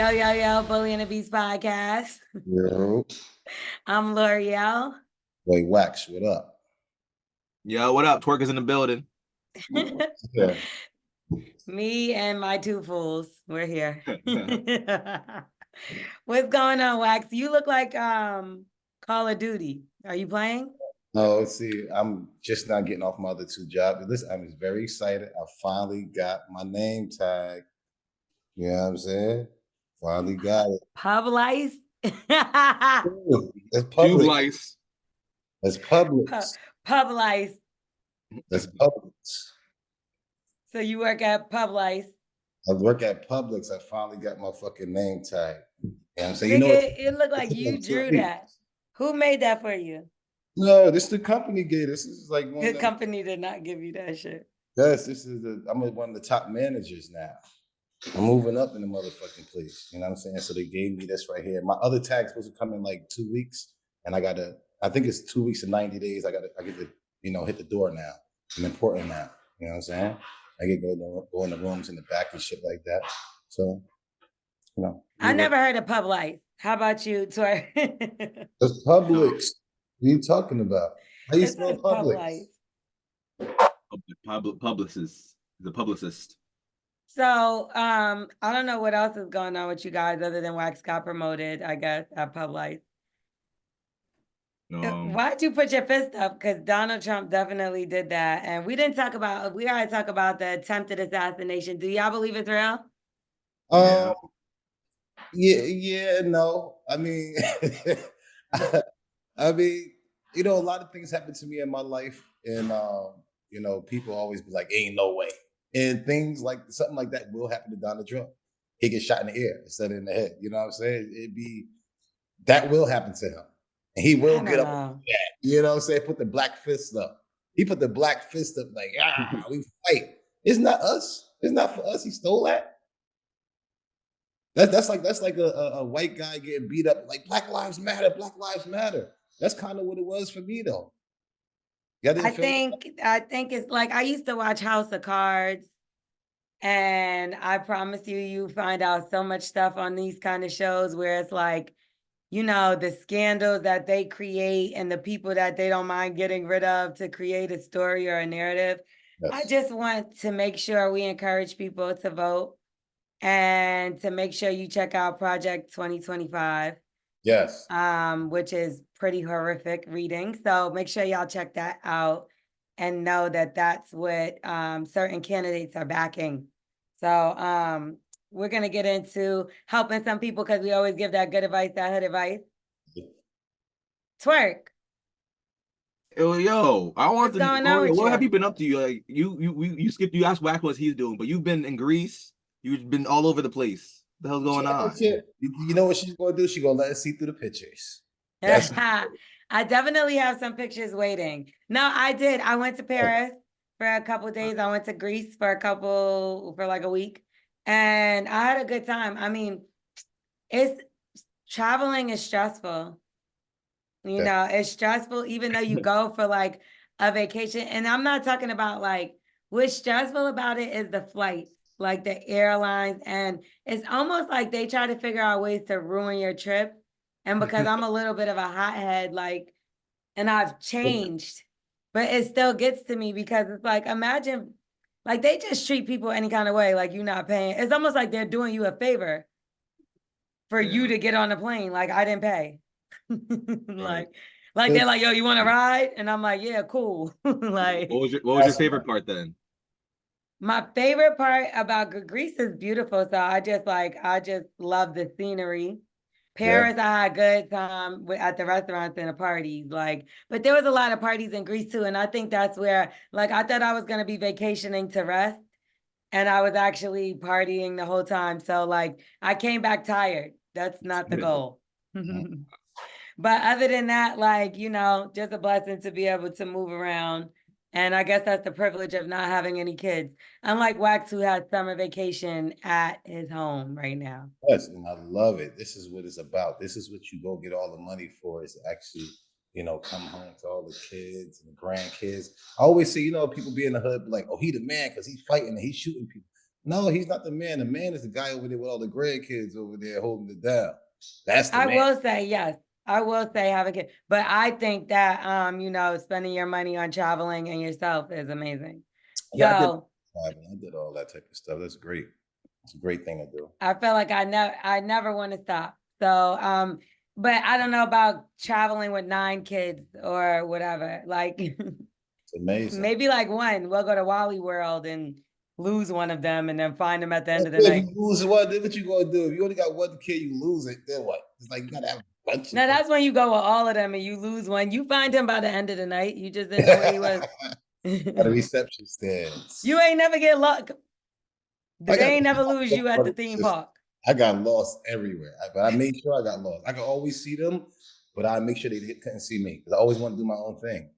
Yo, Bully and the Beast podcast. Yo. I'm L'Oreal. Wait, Wax, what up? Yo, what up? Twerk is in the building. Yeah. Me and my two fools. We're here. What's going on, Wax? You look like Call of Duty. Are you playing? No, see, I'm just not getting off my other two jobs. Listen, I'm very excited. I finally got my name tag. You know what I'm saying? Finally got it. Pub lice? Ooh, that's Tube public. lice. That's public. Pub lice. That's public. So you work at Pub lice. I work at Publix. I finally got my fucking name tag. You know what I'm saying? Nigga, You know, it looked like you drew that. Who made that for you? No, this is the company gave this. This is like one The of the, company did not give you that shit. yes, I'm one of the top managers now. I'm moving up in the motherfucking place. You know what I'm saying? So they gave me this right here. My other tag's supposed to come in like 2 weeks. And I think it's 2 weeks and 90 days. I get to, hit the door now. I'm important now. You know what I'm saying? I get to go in the rooms in the back and shit like that. So, I never heard of Pub lice. How about you, Twerk? It's Publix. What are you talking about? How you spell Publix? Publicist. The publicist. So, I don't know what else is going on with you guys other than Wax got promoted, I guess, at Pub lice. Why'd you put your fist up? Because Donald Trump definitely did that. And we gotta talk about the attempted assassination. Do y'all believe it's real? No. I mean, a lot of things happen to me in my life, and people always be like, "Ain't no way," and things like something like that will happen to Donald Trump. He gets shot in the ear instead of in the head. You know what I'm saying? That will happen to him, and he will get up. You know what I'm saying? Put the black fist up. He put the black fist up like, we fight. It's not us. It's not for us. He stole that. That's like a white guy getting beat up, like Black Lives Matter, Black Lives Matter. That's kind of what it was for me, though. I think it's like I used to watch House of Cards, and I promise you find out so much stuff on these kind of shows where it's like, the scandals that they create and the people that they don't mind getting rid of to create a story or a narrative. Yes. I just want to make sure we encourage people to vote. And to make sure you check out Project 2025. Yes. Which is pretty horrific reading. So make sure y'all check that out and know that that's what certain candidates are backing. So we're going to get into helping some people because we always give that good advice, that hood advice. Twerk. Yo, I want to know what have you been up to? Like you skipped. You asked Wack what he's doing, but you've been in Greece. You've been all over the place. What the hell's going on? You know what she's going to do? She's going to let us see through the pictures. I definitely have some pictures waiting. No, I did. I went to Paris for a couple of days. I went to Greece for like a week. And I had a good time. I mean, traveling is stressful. It's stressful, even though you go for like a vacation. And I'm not talking about like, what's stressful about it is the flight. Like the airlines, and it's almost like they try to figure out ways to ruin your trip. And because I'm a little bit of a hothead, like, and I've changed, but it still gets to me because it's like, imagine, like they just treat people any kind of way, like you're not paying. It's almost like they're doing you a favor for you to get on the plane. Like I didn't pay. Like they're like, yo, you want to ride? And I'm like, yeah, cool. Like, what was your favorite part then? My favorite part about Greece is beautiful. So I just love the scenery. Paris, I had a good time at the restaurants and the parties. But there was a lot of parties in Greece too. And I think that's where, I thought I was going to be vacationing to rest. And I was actually partying the whole time. So I came back tired. That's not the goal. But other than that, just a blessing to be able to move around. And I guess that's the privilege of not having any kids. Unlike Wax, who has summer vacation at his home right now. Yes, and I love it. This is what it's about. This is what you go get all the money for, is to actually, come home to all the kids and the grandkids. I always say, people be in the hood like, oh, he the man because he's fighting and he's shooting people. No, he's not the man. The man is the guy over there with all the grandkids over there holding it down. That's the I man. will say, yes. I will say have a kid. But I think that spending your money on traveling and yourself is amazing. Yeah, So I did all that type of stuff. That's great. It's a great thing to do. I feel like I never want to stop. So but I don't know about traveling with 9 kids or whatever. Like It's amazing. maybe like one. We'll go to Wally World and lose one of them and then find them at the end of the If night. you lose one, then what you gonna do? If you only got one kid, you lose it. Then what? It's like you gotta have a bunch. Now that's when you go with all of them and you lose one. You find him by the end of the night. You just didn't know where he was. At a reception stand. You ain't never get luck. They ain't never lose you at the theme park. I got lost everywhere, but I made sure I got lost. I could always see them, but I make sure they couldn't see me because I always want to do my own thing.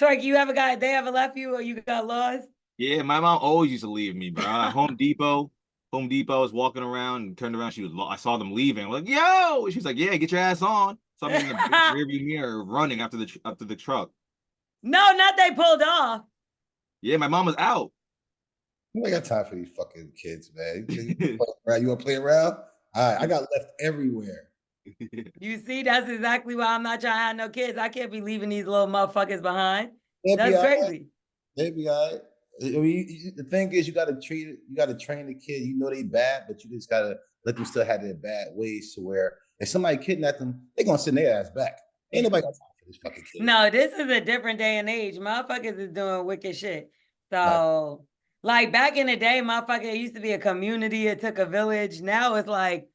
Twerk, they ever left you or you got lost? Yeah, my mom always used to leave me, bro. Home Depot was walking around and turned around. I saw them leaving. I'm like, yo, she's like, yeah, get your ass on. So I'm in the rearview mirror running after the truck. No, not they pulled off. Yeah, my mom was out. I got time for these fucking kids, man. You want to play around? All right, I got left everywhere. You see, that's exactly why I'm not trying to have no kids. I can't be leaving these little motherfuckers behind. That's crazy. They be all right. I mean, the thing is, you gotta train the kid. You know they bad, but you just gotta let them still have their bad ways to where if somebody kidnap them, they gonna send their ass back. Ain't nobody got time for this fucking kid. No, this is a different day and age. Motherfuckers is doing wicked shit. So, like back in the day, motherfucker, it used to be a community. It took a village. Now it's like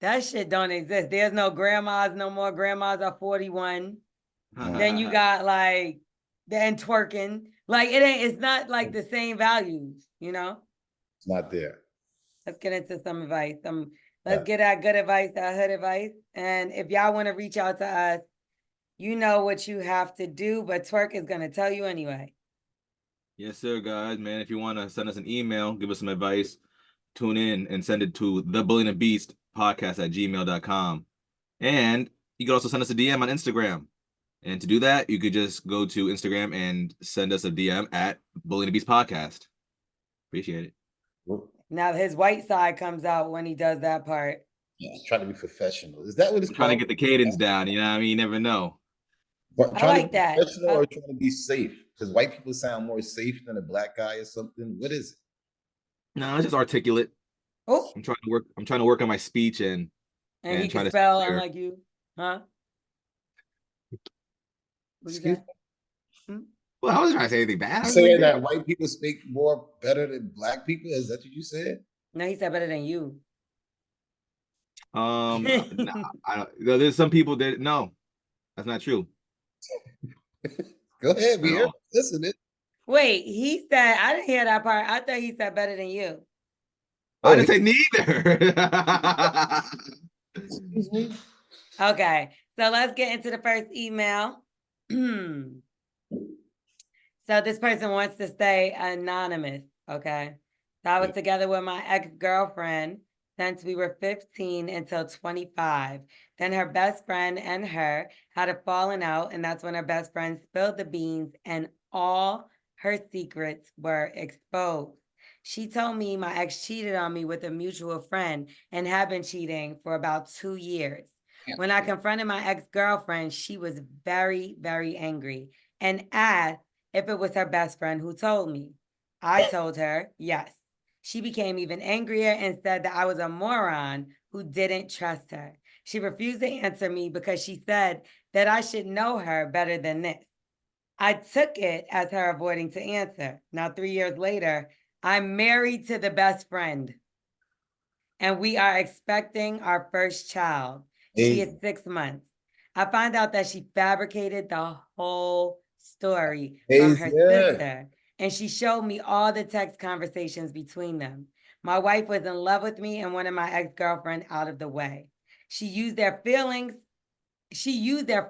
that shit don't exist. There's no grandmas no more. Grandmas are 41. Then you got like then twerking. Like it's not like the same values, you know? It's not there. Let's get into some advice. Let's get our good advice, our hood advice. And if y'all want to reach out to us, you know what you have to do, but Twerk is going to tell you anyway. Yes, sir, guys, man. If you want to send us an email, give us some advice, tune in and send it to thebullyandthebeast@gmail.com. And you can also send us a DM on Instagram. And to do that, you could just go to Instagram and send us a DM at Bully and the Beast Podcast. Appreciate it. Now his white side comes out when he does that part. Yeah, trying to be professional. Is that what it's called? Trying to get the cadence down, you know what I mean? You never know. I like that. Professional or trying to be safe? Because white people sound more safe than a black guy or something. What is it? No, it's just articulate. Oh, I'm trying to work on my speech and he can spell unlike you, huh? Excuse me? Well, I wasn't trying to say anything bad. Saying that white people speak more better than black people? Is that what you said? No, he said better than you. There's some people that no, that's not true. Go ahead, be here. Listen it. Wait, he said I didn't hear that part. I thought he said better than you. I didn't say neither. Excuse me. Okay, so let's get into the first email. So this person wants to stay anonymous, okay? So I was together with my ex-girlfriend since we were 15 until 25. Then her best friend and her had a falling out, and that's when her best friend spilled the beans and all her secrets were exposed. She told me my ex cheated on me with a mutual friend and had been cheating for about 2 years. When I confronted my ex-girlfriend, she was very, very angry and asked if it was her best friend who told me. I told her yes. She became even angrier and said that I was a moron who didn't trust her. She refused to answer me because she said that I should know her better than this. I took it as her avoiding to answer. Now, 3 years later, I'm married to the best friend, and we are expecting our first child. She is 6 months. I find out that she fabricated the whole story from her sister, and she showed me all the text conversations between them. My wife was in love with me and wanted my ex-girlfriend out of the way. She used their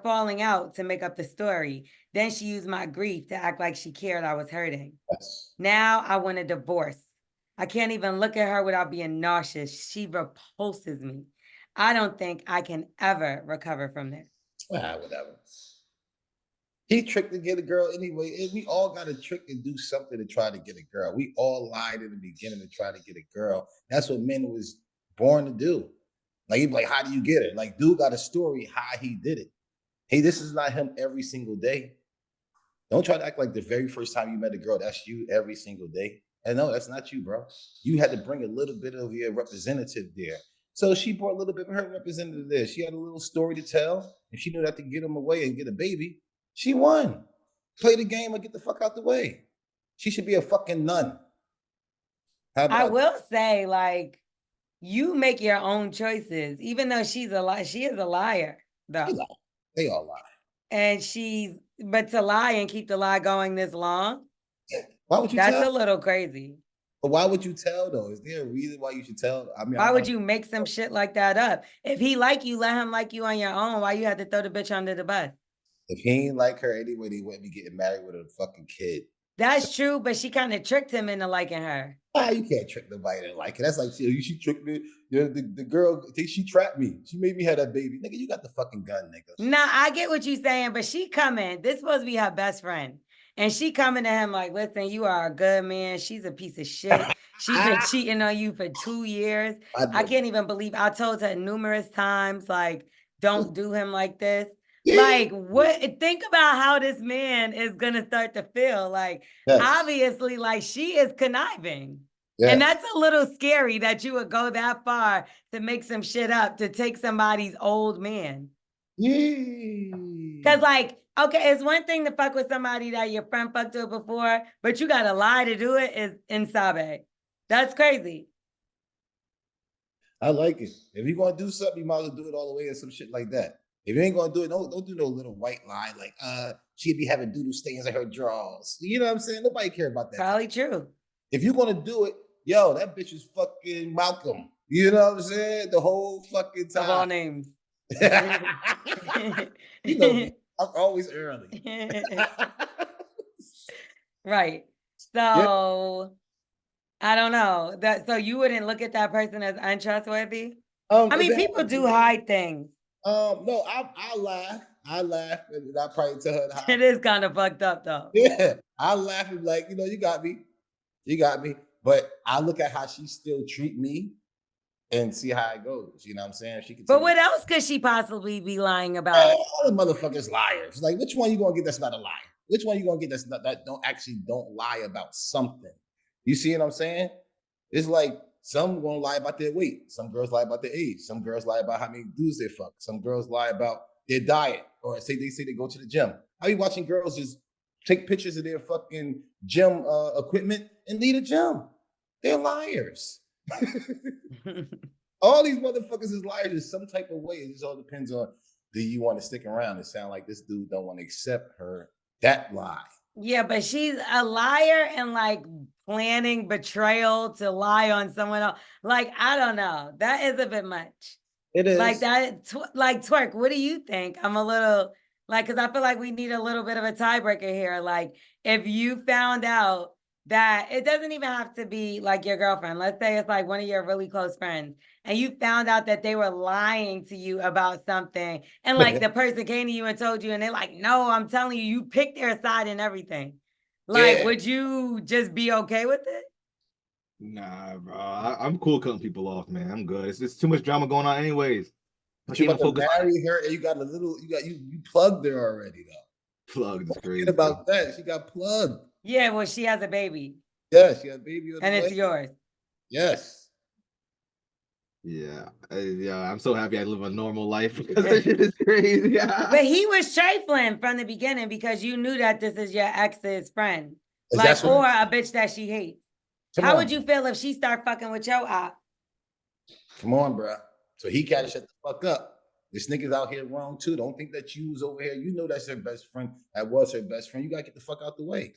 falling out to make up the story. Then she used my grief to act like she cared I was hurting. Yes. Now I want a divorce. I can't even look at her without being nauseous. She repulses me. I don't think I can ever recover from this. Whatever. He tricked to get a girl anyway. And we all got to trick and do something to try to get a girl. We all lied in the beginning to try to get a girl. That's what men was born to do. Like, he'd be like, how do you get it? Like, dude got a story how he did it. Hey, this is not him every single day. Don't try to act like the very first time you met a girl, that's you every single day. And no, that's not you, bro. You had to bring a little bit of your representative there. So she brought a little bit of her representative there. She had a little story to tell. If she knew that to get him away and get a baby, she won. Play the game or get the fuck out the way. She should be a fucking nun. How I about will say, like, you make your own choices, even though she is a liar, they though. lie? They all lie. And but to lie and keep the lie going this long, Why would you that's a tell? little crazy. But why would you tell though? Is there a reason why you should tell? I mean, Why would you make some shit like that up? If he like you, let him like you on your own. Why you have to throw the bitch under the bus? if he ain't like her anyway, they wouldn't be getting married with a fucking kid. That's true, but she kind of tricked him into liking her. You can't trick nobody that like it. That's like she tricked me. The girl, she trapped me. She made me have that baby. Nigga, you got the fucking gun, nigga. Nah, I get what you're saying, but she coming. This supposed to be her best friend. And she coming to him like, listen, you are a good man. She's a piece of shit. She's been cheating on you for 2 years. I can't even believe I told her numerous times, like, don't do him like this. Like, what? Think about how this man is gonna start to feel. Like, Yes. obviously, like she is conniving. Yes. And that's a little scary that you would go that far to make some shit up to take somebody's old man. Yeah. Cause like, okay, it's one thing to fuck with somebody that your friend fucked with before, but you gotta lie to do it is insabe. That's crazy. I like it. If you're gonna do something, you might as well do it all the way and some shit like that. If you ain't gonna do it, don't do no little white lie like she'd be having doodle stains in her drawers. You know what I'm saying? Nobody care about that. Probably true. If you're gonna do it, yo, that bitch is fucking Malcolm. You know what I'm saying? The whole fucking time. Of all names. You know me. I'm always early. Right. So I don't know. So you wouldn't look at that person as untrustworthy? I mean, people do hide things. No, I laugh. I laugh, and I probably tell her to hide. It is kind of fucked up though. Yeah, I laugh and be like, you got me. You got me. But I look at how she still treat me and see how it goes. You know what I'm saying? She can. But what else could she possibly be lying about? All the motherfuckers liars. Like, which one you gonna get that's not a liar? Which one you gonna get that's not that don't lie about something? You see what I'm saying? It's like some gonna lie about their weight. Some girls lie about their age. Some girls lie about how many dudes they fuck. Some girls lie about their diet or say they go to the gym. I be watching girls just take pictures of their fucking gym equipment and leave the gym. They're liars. All these motherfuckers is liars in some type of way. It just all depends on, do you want to stick around? It sounds like this dude don't want to accept that lie. Yeah, but she's a liar and like planning betrayal to lie on someone else. Like, I don't know. That is a bit much. It is. Like that, like Twerk, what do you think? I'm a little, like, because I feel like we need a little bit of a tiebreaker here. Like, if you found out that it doesn't even have to be like your girlfriend. Let's say it's like one of your really close friends and you found out that they were lying to you about something and like the person came to you and told you and they're like, no, I'm telling you, you picked their side and everything. Like, would you just be okay with it? Nah, bro. I'm cool cutting people off, man. I'm good. It's just too much drama going on anyways. But you about to marry her and you got a little, you plugged her already though. Plugged is crazy. Forget about that. She got plugged. Yeah, well, she has a baby. Yeah, she has a baby. And it's yours. Yes. Yeah. I'm so happy I live a normal life because that shit is crazy. But he was trifling from the beginning because you knew that this is your ex's friend. Like, or a bitch that she hates. How would you feel if she start fucking with your op? Come on, bro. So he gotta shut the fuck up. This nigga's out here wrong too. Don't think that you was over here. You know that's her best friend. That was her best friend. You gotta get the fuck out the way.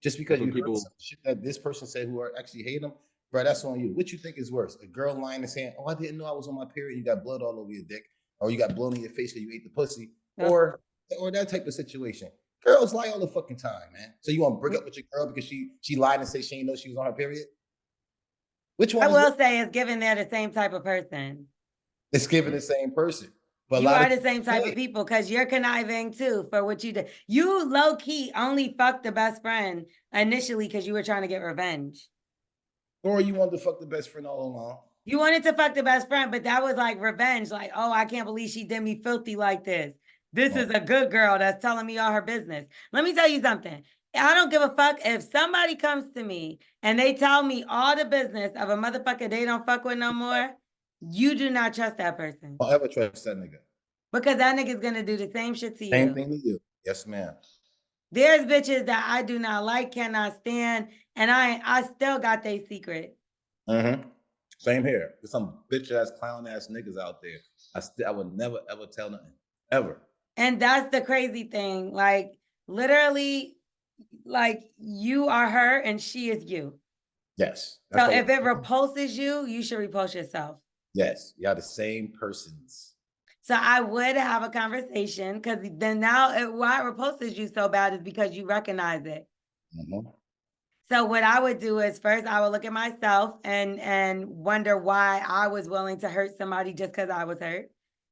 Just because you heard some shit that this person said who actually hate him, bro, that's on you. What you think is worse? A girl lying and saying, oh, I didn't know I was on my period. You got blood all over your dick. Or you got blood in your face because you ate the pussy. Or that type of situation. Girls lie all the fucking time, man. So you want to break up with your girl because she lied and said she didn't know she was on her period? Which one? I will say it's given they're the same type of person. It's given the same person. But a You lot are of the same type of people because you're conniving too for what you did. You low key only fucked the best friend initially because you were trying to get revenge. or you wanted to fuck the best friend all along. You wanted to fuck the best friend, but that was like revenge. Like, oh, I can't believe she did me filthy like this. This is a good girl that's telling me all her business. Let me tell you something. I don't give a fuck if somebody comes to me and they tell me all the business of a motherfucker they don't fuck with no more. You do not trust that person Don't ever trust that nigga. because that nigga's gonna do the same shit to Same you. thing to you. Yes, ma'am. There's bitches that I do not like, cannot stand, and I still got their secret. Mm-hmm. Same here. There's some bitch ass clown ass niggas out there. I would never ever tell nothing ever. And that's the crazy thing. Like literally, like you are her and she is you. Yes. So if it repulses you, you should repulse yourself. Yes, y'all the same persons. So I would have a conversation because then now why it repulses you so bad is because you recognize it. Mm-hmm. So what I would do is first I would look at myself and wonder why I was willing to hurt somebody just because I was hurt.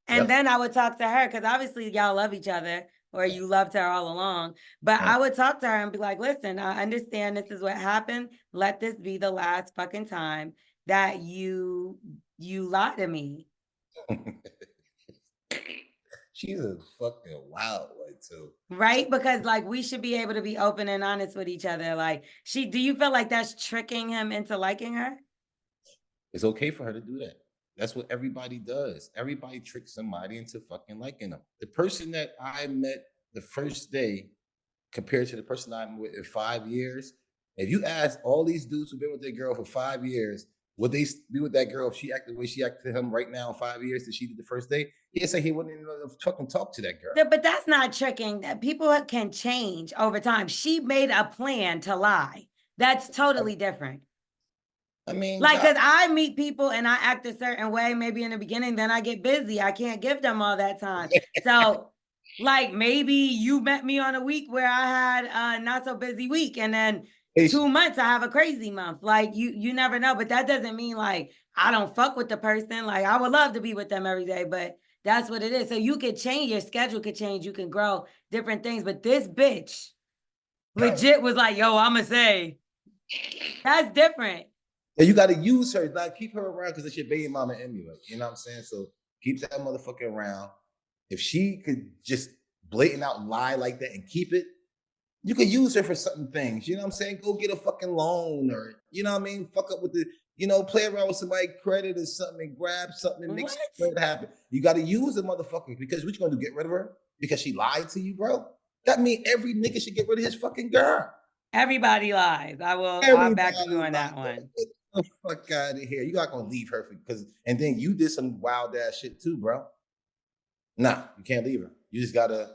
And then I would talk to her because obviously y'all love each other or you loved her all along. But I would talk to her and be like, listen, I understand this is what happened. Let this be the last fucking time that you lie to me. She's a fucking wild one too. Right? Because like we should be able to be open and honest with each other. Like do you feel like that's tricking him into liking her? It's okay for her to do that. That's what everybody does. Everybody tricks somebody into fucking liking them. The person that I met the first day compared to the person I'm with in 5 years, if you ask all these dudes who've been with their girl for 5 years, would they be with that girl if she acted the way she acted to him right now in 5 years that she did the first day? He'd say he wouldn't even fucking talk to that girl. But that's not tricking. People can change over time. She made a plan to lie. That's totally different. I mean, like, because I meet people and I act a certain way, maybe in the beginning, then I get busy. I can't give them all that time. So, like, maybe you met me on a week where I had a not so busy week, and then 2 months I have a crazy month. Like, you never know. But that doesn't mean like I don't fuck with the person. Like, I would love to be with them every day, but that's what it is. So you could change, your schedule could change, you can grow different things. But this bitch legit was like, yo, I'ma say that's different. And you got to use her, like keep her around because it's your baby mama anyway. You know what I'm saying? So keep that motherfucker around. If she could just blatant out lie like that and keep it, you could use her for certain things. You know what I'm saying? Go get a fucking loan or, you know what I mean? Fuck up with the, play around with somebody's credit or something and grab something and make it happen. You got to use the motherfucker because what you going to do, get rid of her? Because she lied to you, bro? That means every nigga should get rid of his fucking girl. Everybody lies. I'll back you on that one. Get the fuck out of here. You're not gonna leave her and then you did some wild ass shit too, bro. Nah, you can't leave her. You just gotta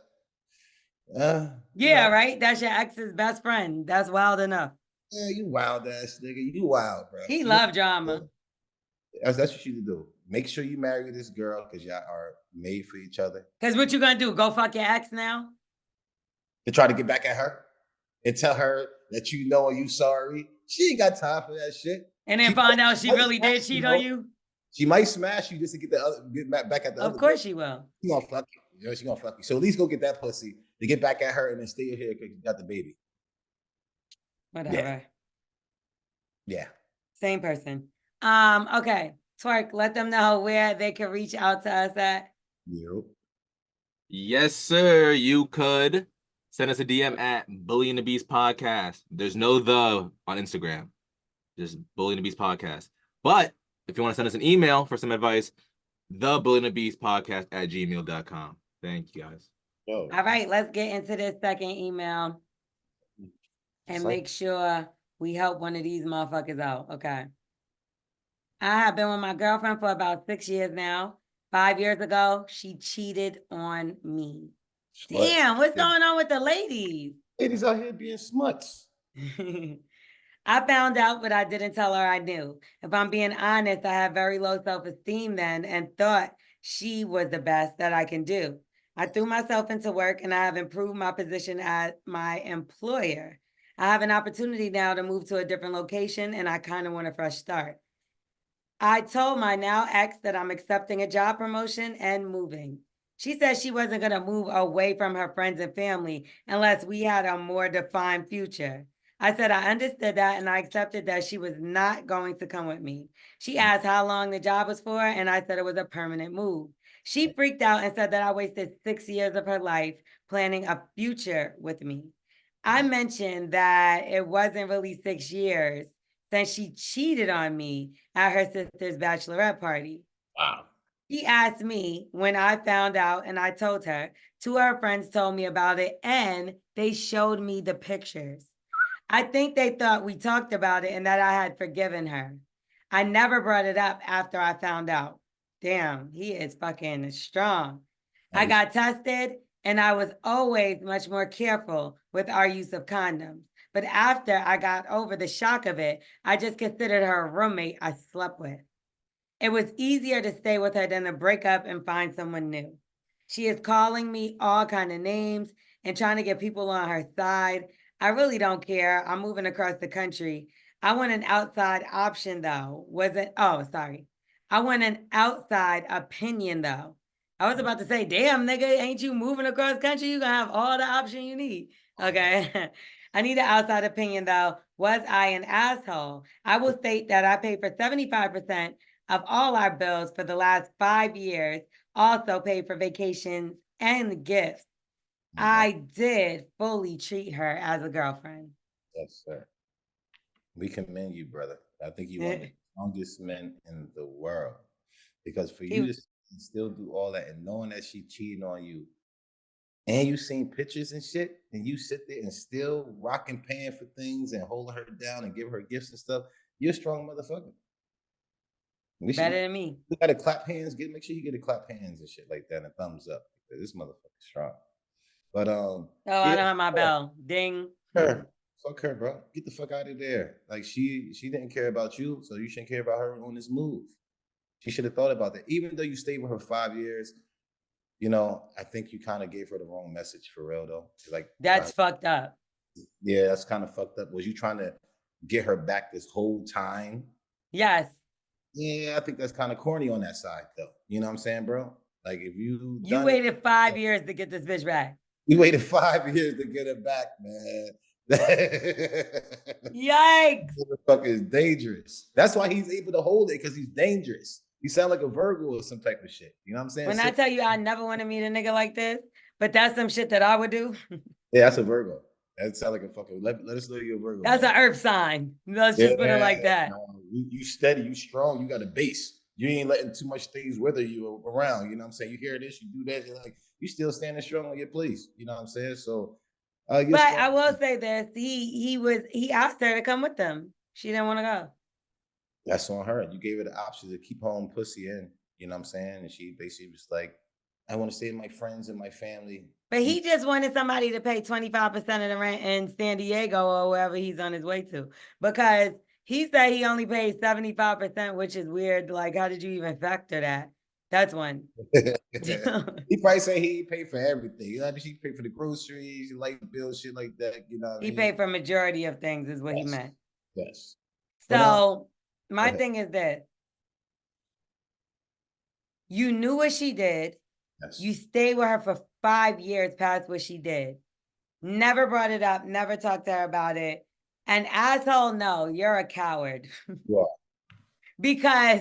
right. That's your ex's best friend. That's wild enough. Yeah, you wild ass nigga. You wild, bro. He love drama. That's what you should do. Make sure you marry this girl because y'all are made for each other. Because what you gonna do? Go fuck your ex now? To try to get back at her and tell her that you know you sorry. She ain't got time for that shit. And then find out she really did cheat on you? She might smash you just to get back at the other. Of course she will. She gonna fuck you. She gonna fuck you. So at least go get that pussy to get back at her and then stay here because you got the baby. Whatever. Yeah. Same person. Okay. Twerk, let them know where they can reach out to us at. Yep. Yes, sir. You could send us a DM at Bully and the Beast Podcast. There's no the on Instagram. Just Bully and the Beast Podcast. But if you want to send us an email for some advice, the Bully and the Beast Podcast at gmail.com. Thank you, guys. All right, let's get into this second email and make sure we help one of these motherfuckers out. Okay. I have been with my girlfriend for about 6 years now. 5 years ago, she cheated on me. Damn, what's going on with the ladies? Ladies out here being smuts. I found out, but I didn't tell her I knew. If I'm being honest, I had very low self-esteem then and thought she was the best that I can do. I threw myself into work and I have improved my position at my employer. I have an opportunity now to move to a different location and I kind of want a fresh start. I told my now ex that I'm accepting a job promotion and moving. She said she wasn't going to move away from her friends and family unless we had a more defined future. I said I understood that and I accepted that she was not going to come with me. She asked how long the job was for, and I said it was a permanent move. She freaked out and said that I wasted 6 years of her life planning a future with me. I mentioned that it wasn't really 6 years since she cheated on me at her sister's bachelorette party. Wow. She asked me when I found out, and I told her. Two of her friends told me about it, and they showed me the pictures. I think they thought we talked about it and that I had forgiven her. I never brought it up after I found out. Damn, he is fucking strong. I got tested, and I was always much more careful with our use of condoms. But after I got over the shock of it, I just considered her a roommate I slept with. It was easier to stay with her than to break up and find someone new. She is calling me all kind of names and trying to get people on her side. I really don't care. I'm moving across the country. I want an outside option though. Wasn't oh sorry. I want an outside opinion though. I was about to say, damn nigga, ain't you moving across country? You gonna have all the option you need. Okay. I need an outside opinion though. Was I an asshole? I will state that I paid for 75% of all our bills for the last 5 years, also paid for vacations and gifts. I did fully treat her as a girlfriend. Yes, sir. We commend you, brother. I think you're one of the strongest men in the world. Because for you He, to still do all that and knowing that she cheating on you, and you seen pictures and shit, and you sit there and still rocking, paying for things and holding her down and giving her gifts and stuff, you're a strong motherfucker. better than me. We gotta clap hands. Make sure you get a clap hands and shit like that and a thumbs up because this motherfucker's strong. But Oh, I yeah, don't have my bell. Ding. her. Fuck her, bro. Get the fuck out of there. Like she didn't care about you, so you shouldn't care about her on this move. She should have thought about that. Even though you stayed with her 5 years, I think you kind of gave her the wrong message for real though. Like That's fucked up. yeah, that's kind of fucked up. Was you trying to get her back this whole time? Yes. Yeah, I think that's kind of corny on that side though. You know what I'm saying, bro? Like if you You done it, waited 5 years to get this bitch back. you waited 5 years to get it back, man. Yikes. Motherfucker is dangerous. That's why he's able to hold it because he's dangerous. You sound like a Virgo or some type of shit. You know what I'm saying? When I tell you I never want to meet a nigga like this, but that's some shit that I would do. Yeah, that's a Virgo. That sounds like a fucking. Let us know you're a Virgo. That's an earth sign. Let's just put it like that. You steady, you strong, you got a base. You ain't letting too much things wither you around. You know what I'm saying? You hear this, you do that, you're like, you still standing strong on your place. You know what I'm saying? So but I will say this: he asked her to come with them. She didn't want to go. That's on her. You gave her the option to keep home pussy in. You know what I'm saying? And she basically was like, I want to stay with my friends and my family. But he just wanted somebody to pay 25% of the rent in San Diego or wherever he's on his way to. Because he said he only paid 75%, which is weird. Like, how did you even factor that? That's one. He probably say he paid for everything. You know, she paid for the groceries, light bills, shit like that. You know, he paid for majority of things, is what he meant. Yes. So my thing is this: you knew what she did. Yes. You stayed with her for 5 years past what she did. Never brought it up. Never talked to her about it. An asshole? No, you're a coward. Yeah. Because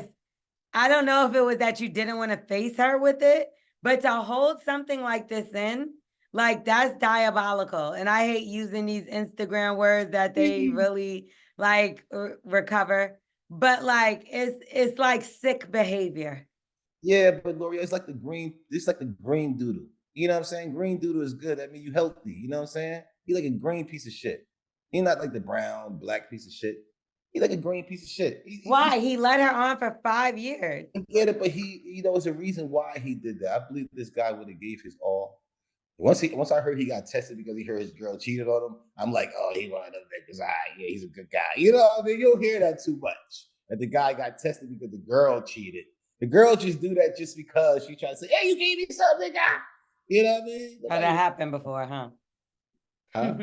I don't know if it was that you didn't want to face her with it, but to hold something like this in, like that's diabolical. And I hate using these Instagram words that they really like recover, but like it's like sick behavior. Yeah, but L'Oreal, it's like the green doodle. You know what I'm saying? Green doodle is good. I mean, you healthy. You know what I'm saying? He like a green piece of shit. He not like the brown, black piece of shit. He like a green piece of shit. Why? He let her on for 5 years. I get it, but it's a reason why he did that. I believe this guy would have gave his all. Once I heard he got tested because he heard his girl cheated on him, I'm like, oh, he one of them niggas. Yeah, he's a good guy. You know what I mean? You'll hear that too much. That the guy got tested because the girl cheated. The girl just do that just because she tried to say, hey, you gave me something, nigga. You know what I mean? Oh, that happened before, huh? Huh?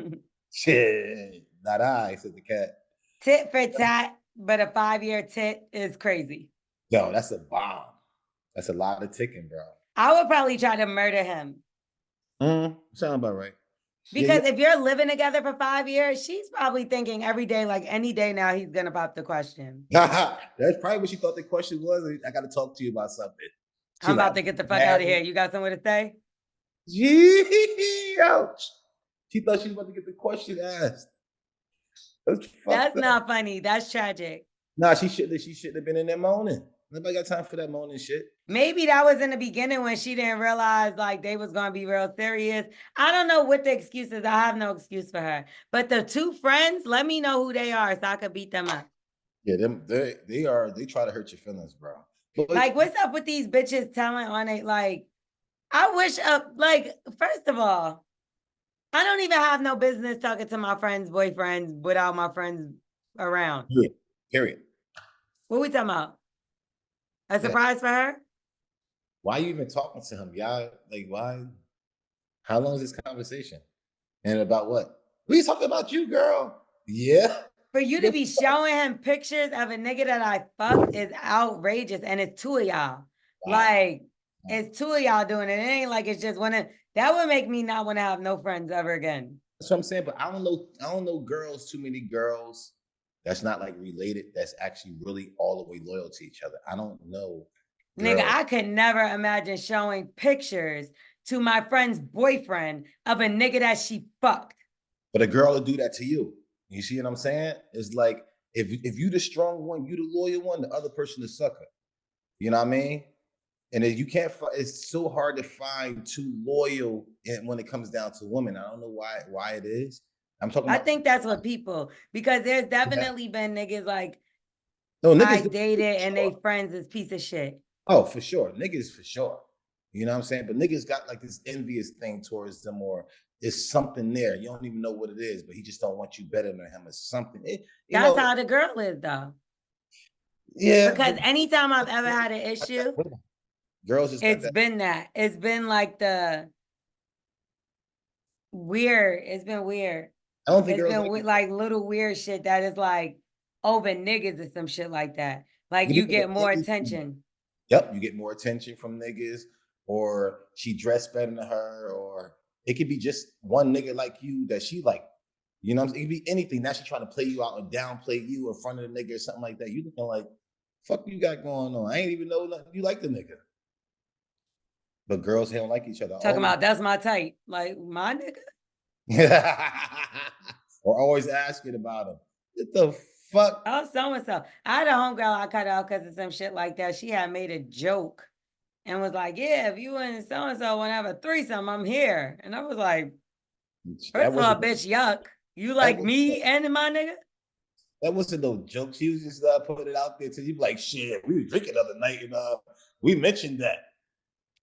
Shit. Not I, said the cat. Tit for tat, but a 5-year tit is crazy. No, that's a bomb. That's a lot of ticking, bro. I would probably try to murder him. Sound about right. Because if you're living together for 5 years, she's probably thinking every day, like any day now, he's gonna pop the question. That's probably what she thought the question was. I got to talk to you about something. I'm about to get the fuck out of here. You got somewhere to say? Ouch. She thought she was about to get the question asked. That's not funny. That's tragic. Nah, she shouldn't have been in there moaning. Nobody got time for that moaning shit. Maybe that was in the beginning when she didn't realize like they was gonna be real serious. I don't know what the excuse is. I have no excuse for her. But the two friends, let me know who they are so I could beat them up. Yeah, they try to hurt your feelings, bro. But, like, what's up with these bitches telling on it? Like, I wish first of all, I don't even have no business talking to my friends' boyfriends without my friends around. Period. What we talking about? A surprise for her? Why are you even talking to him? Y'all, like, why? How long is this conversation? And about what? We talking about you, girl. Yeah. For you to be showing him pictures of a nigga that I fucked is outrageous. And it's two of y'all. Wow. Like, it's two of y'all doing it. It ain't like it's just one of, that would make me not want to have no friends ever again. That's what I'm saying. But I don't know girls, too many girls that's not like related, that's actually really all the way loyal to each other. I don't know. Nigga, I could never imagine showing pictures to my friend's boyfriend of a nigga that she fucked. But a girl will do that to you. You see what I'm saying? It's like, if you the strong one, you the loyal one, the other person the sucker. You know what I mean? And you can't, it's so hard to find two loyal when it comes down to women. I don't know why it is. I think that's what people, because there's definitely been niggas like, I dated and they friends is piece of shit. Oh, for sure. Niggas for sure. You know what I'm saying? But niggas got like this envious thing towards them, or it's something there. You don't even know what it is, but he just don't want you better than him. It's something. That's how the girl is, though. Yeah. Because anytime I've ever had an issue, girls just it's been that. It's been like the weird. It's been weird. I don't think it's been like little weird shit that is like over niggas or some shit like that. Like you get more attention. Yep, you get more attention from niggas, or she dressed better than her, or it could be just one nigga like you that she like. You know what I'm saying? It could be anything. Now she's trying to play you out and downplay you in front of the nigga or something like that. You looking like, fuck you got going on? I ain't even know you like the nigga. But girls don't like each other. Talking about that's my type. Like, my nigga? Or always asking about him. What the fuck? Oh, so-and-so. I had a homegirl I cut out because of some shit like that. She had made a joke and was like, yeah, if you and so-and-so want to have a threesome, I'm here. And I was like, first of all, bitch, yuck. You like me and my nigga? That wasn't no joke. She was just putting it out there to you, like, shit, we were drinking the other night and we mentioned that.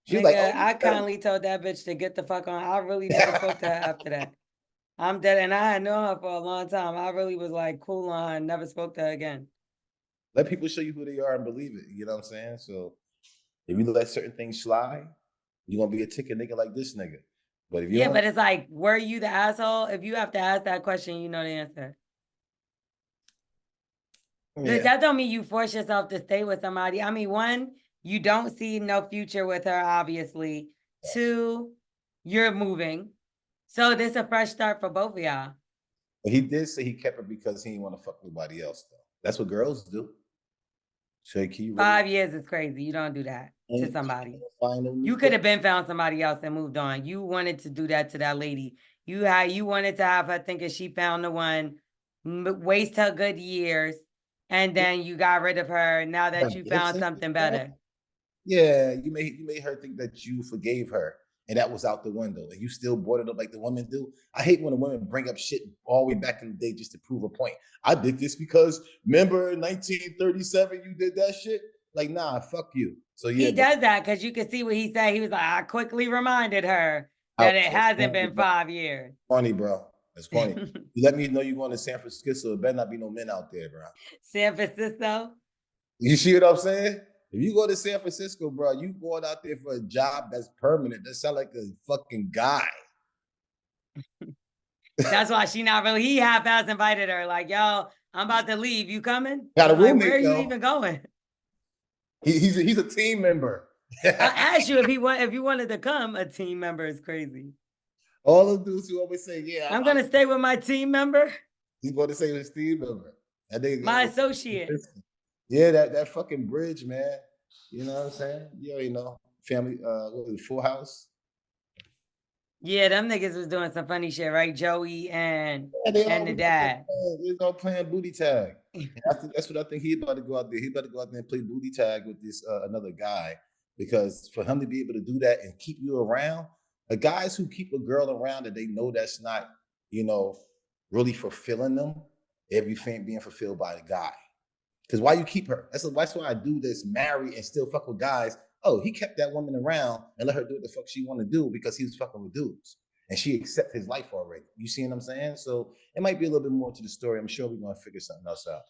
She was like, oh, I kindly told that bitch to get the fuck on. I really never spoke to her after that. I'm dead, and I had known her for a long time. I really was like cool on her and never spoke to her again. Let people show you who they are and believe it. You know what I'm saying? So if you let certain things slide, you're gonna be a ticket nigga like this nigga. But if you but it's like, were you the asshole? If you have to ask that question, you know the answer. Yeah. That don't mean you force yourself to stay with somebody. I mean, one, you don't see no future with her, obviously. Yeah. Two, you're moving. So this is a fresh start for both of y'all. But he did say he kept her because he didn't want to fuck nobody else, though. That's what girls do. So 5 years is crazy. You don't do that to somebody. You could have been found somebody else and moved on. You wanted to do that to that lady. You wanted to have her thinking she found the one, waste her good years, and then you got rid of her. Now that you found something better. Yeah, you made her think that you forgave her, and that was out the window. And you still brought it up like the women do. I hate when the women bring up shit all the way back in the day just to prove a point. I did this because remember in 1937 you did that shit? Like, nah, fuck you. So yeah. He does that because you can see what he said. He was like, I quickly reminded her that it hasn't been 5 years. Funny, bro. That's funny. You let me know you're going to San Francisco. It better not be no men out there, bro. San Francisco? You see what I'm saying? If you go to San Francisco, bro, you going out there for a job that's permanent. That sound like a fucking guy. That's why she not really. He half-ass invited her. Like, yo, I'm about to leave. You coming? Got a roommate, where are you even going? He's a team member. I asked you if you wanted to come. A team member is crazy. All the dudes who always say, "Yeah, I'm gonna stay with my team member, he's going to say his team member." And they my go, associate. yeah, that fucking bridge, man. You know what I'm saying? You already know. Family, what was it, Full House? Yeah, them niggas was doing some funny shit, right? Joey Yeah, they and all the was out there dad. playing, they was all playing booty tag. And that's what I think he about to go out there. He about to go out there and play booty tag with this another guy because for him to be able to do that and keep you around, the guys who keep a girl around that they know that's not, you know, really fulfilling them, everything being fulfilled by the guy. Because why you keep her? That's why I do this, marry and still fuck with guys. Oh, he kept that woman around and let her do what the fuck she want to do because he was fucking with dudes. And she accept his life already. You see what I'm saying? So it might be a little bit more to the story. I'm sure we're gonna figure something else out.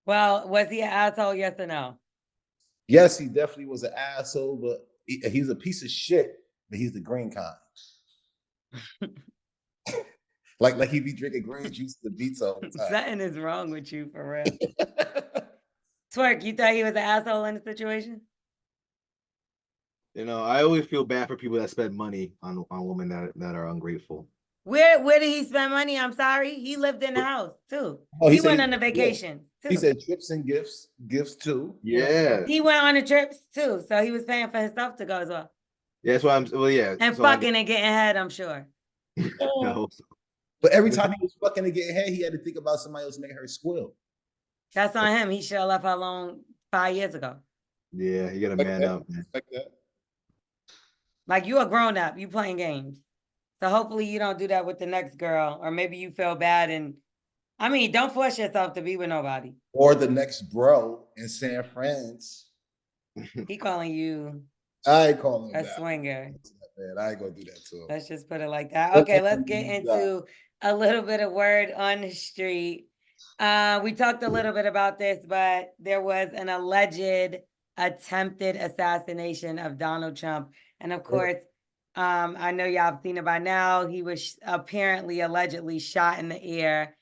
Well, was he an asshole? Yes or no? Yes, he definitely was an asshole, but he's a piece of shit, but he's the green kind. Like he be drinking green juice to the beats all the time. Something is wrong with you for real. Twerk, you thought he was an asshole in the situation? You know, I always feel bad for people that spend money on women that are ungrateful. Where did he spend money? I'm sorry. He lived in the house too. Oh, he went on a vacation too. He said trips and gifts too. Yeah. He went on the trips too. So he was paying for himself to go as well. Yeah, that's why I'm. Well, yeah. And so fucking and getting head, I'm sure. No. But every time he was fucking to get ahead, he had to think about somebody else making her squeal. That's on him. He should have left her alone 5 years ago. Yeah, you gotta man up, man. Like you a grown up, you playing games. So hopefully you don't do that with the next girl, or maybe you feel bad and I mean, don't force yourself to be with nobody. Or the next bro in San France. He calling you I ain't calling him a that. swinger. Man, I ain't gonna do that to him. Let's just put it like that. Okay, let's get into a little bit of word on the street. We talked a little bit about this, but there was an alleged attempted assassination of Donald Trump. And of course, I know y'all have seen it by now. He was apparently allegedly shot in the air.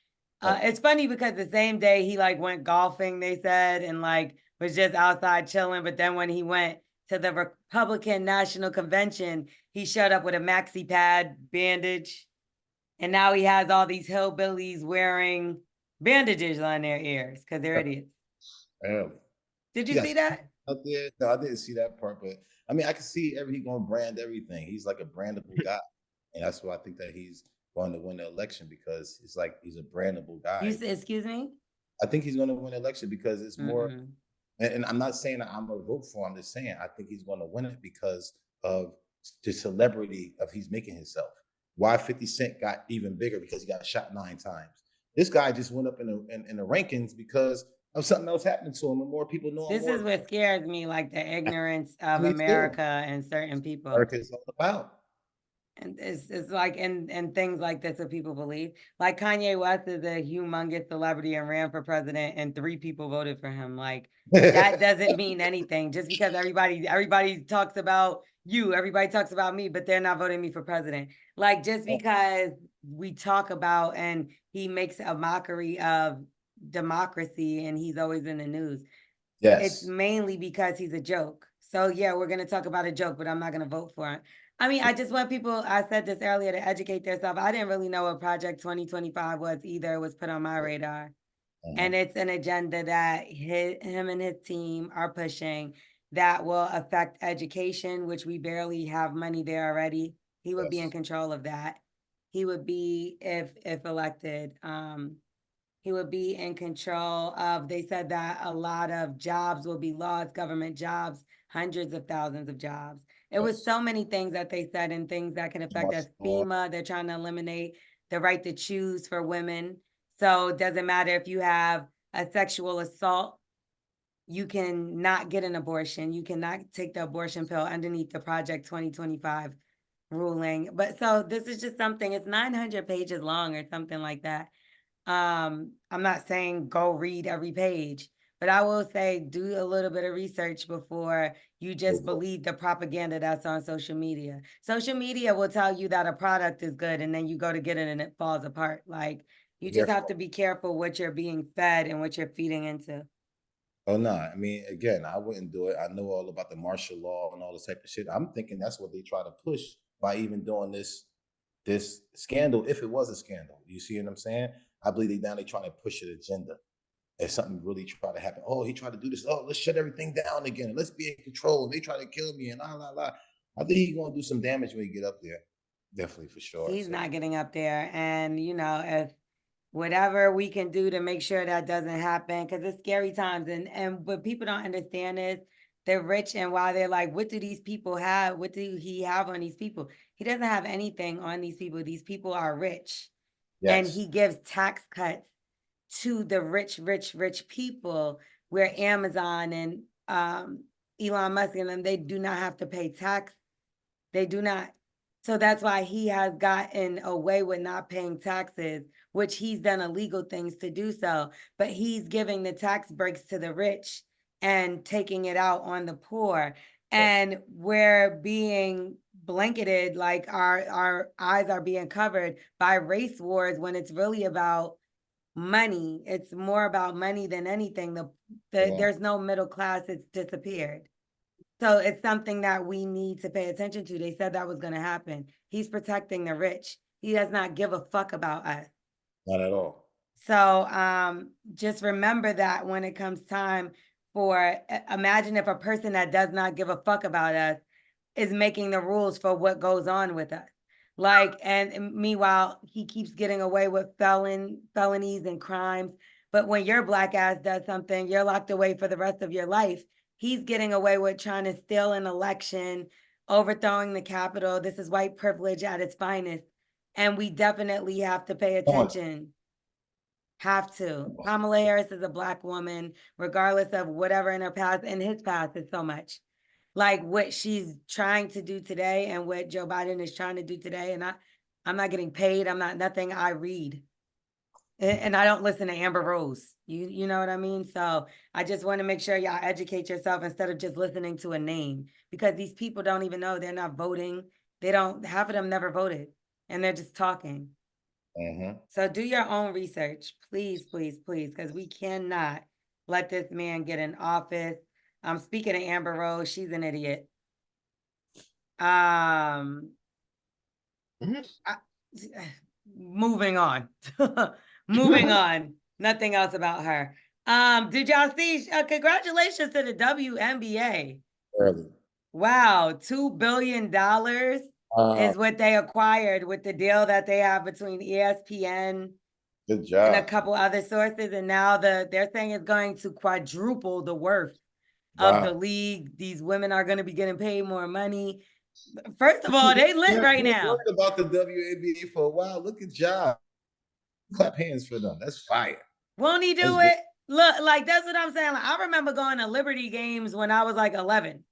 It's funny because the same day he like went golfing, they said, and like was just outside chilling. But then when he went to the Republican National Convention, he showed up with a maxi pad bandage. And now he has all these hillbillies wearing bandages on their ears because they're idiots. Did you see that? No, I didn't see that part, but I mean, I can see he's going to brand everything. He's like a brandable guy, and that's why I think that he's going to win the election because it's like he's a brandable guy. You said, excuse me? I think he's going to win the election because it's more. And I'm not saying that I'm gonna vote for him. I'm just saying I think he's going to win it because of the celebrity of he's making himself. Why 50 Cent got even bigger because he got shot 9 times. This guy just went up in the rankings because of something else happening to him, and more people know him. This is what scares me, like the ignorance of America and certain people. America is all about. And it's like and things like this that people believe. Like Kanye West is a humongous celebrity and ran for president, and 3 people voted for him. Like that doesn't mean anything. Just because everybody talks about you, everybody talks about me, but they're not voting me for president. Like just because we talk about and he makes a mockery of democracy and he's always in the news. Yes. It's mainly because he's a joke. So yeah, we're gonna talk about a joke, but I'm not gonna vote for it. I mean, I just want people, I said this earlier, to educate themselves. I didn't really know what Project 2025 was either. It was put on my radar. And it's an agenda that him and his team are pushing that will affect education, which we barely have money there already. He would be in control of that. He would be, if elected, he would be in control of, they said that a lot of jobs will be lost, government jobs, hundreds of thousands of jobs. It was so many things that they said and things that can affect us. FEMA, they're trying to eliminate the right to choose for women. So it doesn't matter if you have a sexual assault, you can not get an abortion. You cannot take the abortion pill underneath the Project 2025 ruling. But so this is just something, it's 900 pages long or something like that. I'm not saying go read every page, but I will say do a little bit of research before you just believe the propaganda that's on social media. Social media will tell you that a product is good and then you go to get it and it falls apart. Like you just have to be careful what you're being fed and what you're feeding into. Oh no, I mean, again, I wouldn't do it. I know all about the martial law and all this type of shit. I'm thinking that's what they try to push by even doing this scandal, if it was a scandal. You see what I'm saying? I believe they trying to push an agenda. If something really try to happen, oh, he tried to do this. Oh, let's shut everything down again. Let's be in control. They try to kill me and la la la. I think he's gonna do some damage when he get up there. Definitely for sure. He's So, not getting up there. And, if whatever we can do to make sure that doesn't happen, because it's scary times. And what people don't understand is they're rich, and why they're like, what do these people have? What do he have on these people? He doesn't have anything on these people. These people are rich. And yes. he gives tax cuts to the rich, rich, rich people, where Amazon and Elon Musk and them, they do not have to pay tax. They do not. So that's why he has gotten away with not paying taxes, which he's done illegal things to do so. But he's giving the tax breaks to the rich and taking it out on the poor. And we're being blanketed, like our eyes are being covered by race wars, when it's really about money. It's more about money than anything. There's no middle class. It's disappeared. So it's something that we need to pay attention to. They said that was going to happen. He's protecting the rich. He does not give a fuck about us. Not at all. So just remember that when it comes time for, imagine if a person that does not give a fuck about us is making the rules for what goes on with us. Like, and meanwhile, he keeps getting away with felonies and crimes. But when your black ass does something, you're locked away for the rest of your life. He's getting away with trying to steal an election, overthrowing the Capitol. This is white privilege at its finest. And we definitely have to pay attention. Have to. Kamala Harris is a Black woman, regardless of whatever in her past. In his past is so much. Like what she's trying to do today and what Joe Biden is trying to do today. And I'm not getting paid. I'm not nothing. I read. And I don't listen to Amber Rose. You know what I mean? So I just want to make sure y'all educate yourself instead of just listening to a name, because these people don't even know. They're not voting. They don't, half of them never voted, and they're just talking. So do your own research, please, please, please, because we cannot let this man get in office. Speaking of Amber Rose, she's an idiot. Moving on. Moving on. Nothing else about her. Did y'all see? Congratulations to the WNBA. Early. Wow, $2 billion is what they acquired with the deal that they have between ESPN Good job. and a couple other sources. And now they're saying it's going to quadruple the worth of the league. These women are going to be getting paid more money. First of all, they lit right now. Worried about the WNBA for a while. Look at job. Clap hands for them. That's fire. Won't he do it? Look, like that's what I'm saying. Like, I remember going to Liberty games when I was like 11.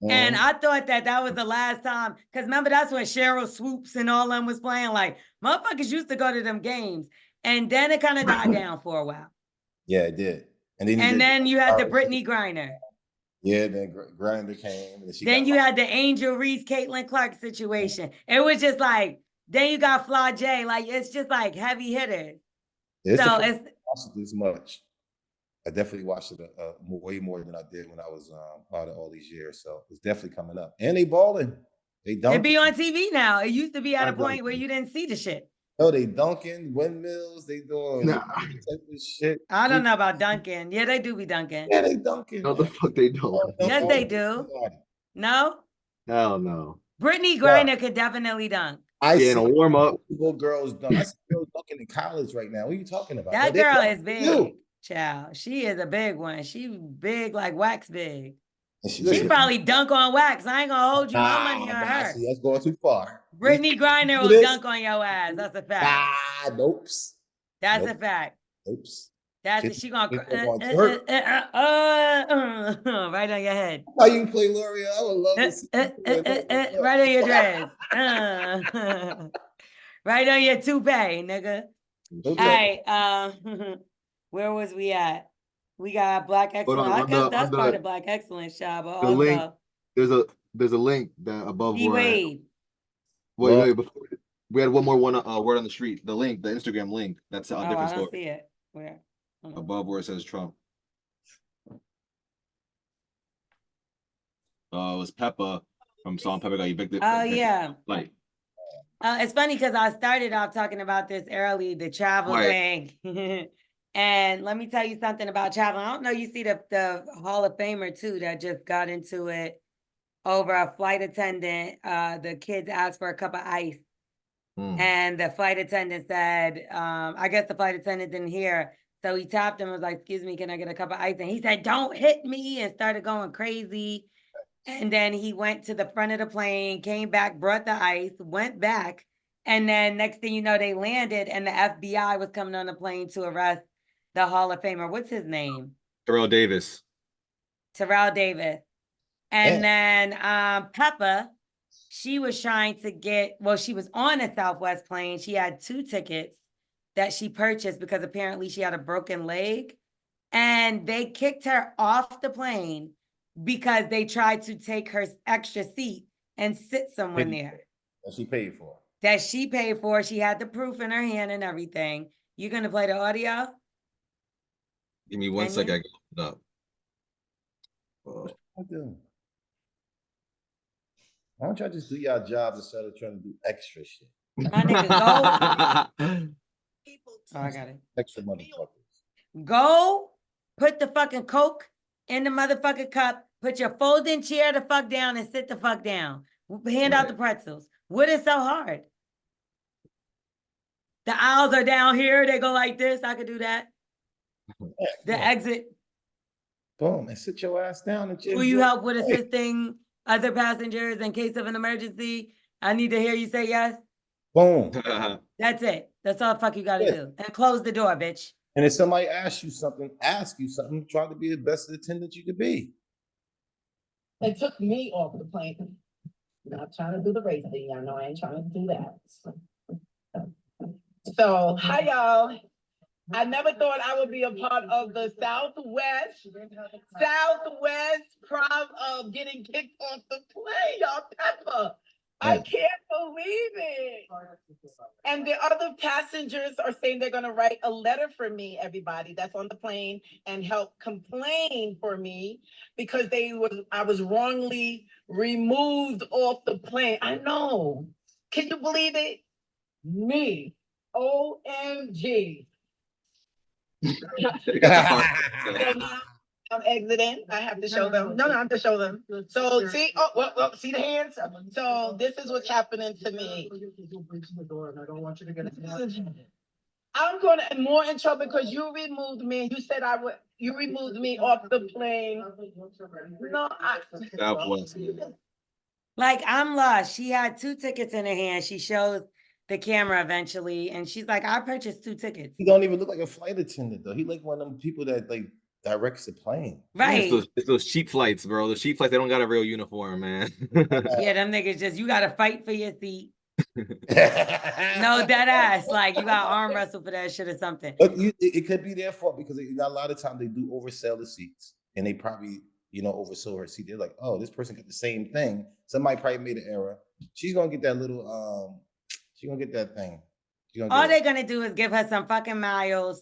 And I thought that was the last time, because remember, that's when Cheryl Swoops and all them was playing. Like, motherfuckers used to go to them games. And then it kind of died down for a while. Yeah, it did. And then you had the Brittany Griner. Yeah, then Griner came. And then you had the Angel Reese, Caitlin Clark situation. It was just like, then you got Fla J. Like, it's just like heavy hitters. It's this much. I definitely watched it way more than I did when I was part of all these years. So it's definitely coming up. And they balling. They dunking. It be on TV now. It used to be at a point where you didn't see the shit. No, they dunking, windmills, they doing type of shit. I don't know about dunking. Yeah, they do be dunking. Yeah, they dunking. No, the fuck they don't. Yes, they do. No? Hell no. Brittany Griner could definitely dunk. I see a warm up. Girls dunk. I see girls dunking in college right now. What are you talking about? That girl is big, child. She is a big one. She big like wax big. She probably dunk on wax. I ain't gonna hold you my money on her. See, that's going too far. Brittany Griner will dunk on your ass. That's a fact. Nope. That's a fact. Oops. That's she gonna right on your head. How you play L'Oreal? I would love to see right on your dress. Right on your toupee, nigga. Okay. All right. Where was we at? We got Black Excellence. I guess that's part of Black Excellence, Shaba. The link. There's a link that above where. Wait, before we had one word on the street. The link, the Instagram link. That's a different story. I don't see it. Where? Above where it says Trump. it was Peppa from Salt and Pepper got evicted. Oh yeah. Like, It's funny because I started off talking about this early, the travel right. thing. And let me tell you something about travel. I don't know, you see the Hall of Famer too that just got into it over a flight attendant. The kids asked for a cup of ice. And the flight attendant said, I guess the flight attendant didn't hear. So he tapped him and was like, excuse me, can I get a cup of ice? And he said, don't hit me, and started going crazy. And then he went to the front of the plane, came back, brought the ice, went back. And then next thing you know, they landed and the FBI was coming on the plane to arrest the Hall of Famer. What's his name? Terrell Davis. Terrell Davis. And then Peppa, she was trying to get, well, she was on a Southwest plane. She had 2 tickets that she purchased because apparently she had a broken leg. And they kicked her off the plane because they tried to take her extra seat and sit someone there. That she paid for. That she paid for. She had the proof in her hand and everything. You gonna play the audio? Give me one second. I can look it up. Why don't y'all just do y'all jobs instead of trying to do extra shit? My nigga, go. Oh, I got it. Extra motherfuckers. Go put the fucking Coke in the motherfucking cup. Put your folding chair the fuck down and sit the fuck down. Hand out the pretzels. What is so hard? The aisles are down here. They go like this. I could do that. The exit. Boom, and sit your ass down and Will you help with assisting other passengers in case of an emergency? I need to hear you say yes. Boom. That's it. That's all the fuck you gotta do. And close the door, bitch. And if somebody asks you something, try to be the best attendant you could be. They took me off the plane. Not trying to do the race thing. Y'all know I ain't trying to do that. So, hi y'all. I never thought I would be a part of the Southwest crowd of getting kicked off the plane, y'all. Peppa. I can't believe it. And the other passengers are saying they're going to write a letter for me, everybody that's on the plane, and help complain for me because I was wrongly removed off the plane. I know. Can you believe it? Me. OMG. I'm exiting. I have to show them. No, I have to show them. So see, see the hands. So this is what's happening to me. I don't want you to get. I'm going to more in trouble because you removed me. You said I would. You removed me off the plane. No, Southwest. Like, I'm lost. She had 2 tickets in her hand. She shows the camera eventually, and she's like, I purchased 2 tickets. He don't even look like a flight attendant though. He like one of them people that like directs the plane. Right. It's those cheap flights, bro. The cheap flights, they don't got a real uniform, man. Yeah, them niggas just, you gotta fight for your seat. No, dead ass. Like, you got arm wrestle for that shit or something. But it could be their fault because a lot of times they do oversell the seats, and they probably oversold her seat. They're like, oh, this person got the same thing. Somebody probably made an error. She's gonna get that little she's gonna get that thing. All they're gonna do is give her some fucking miles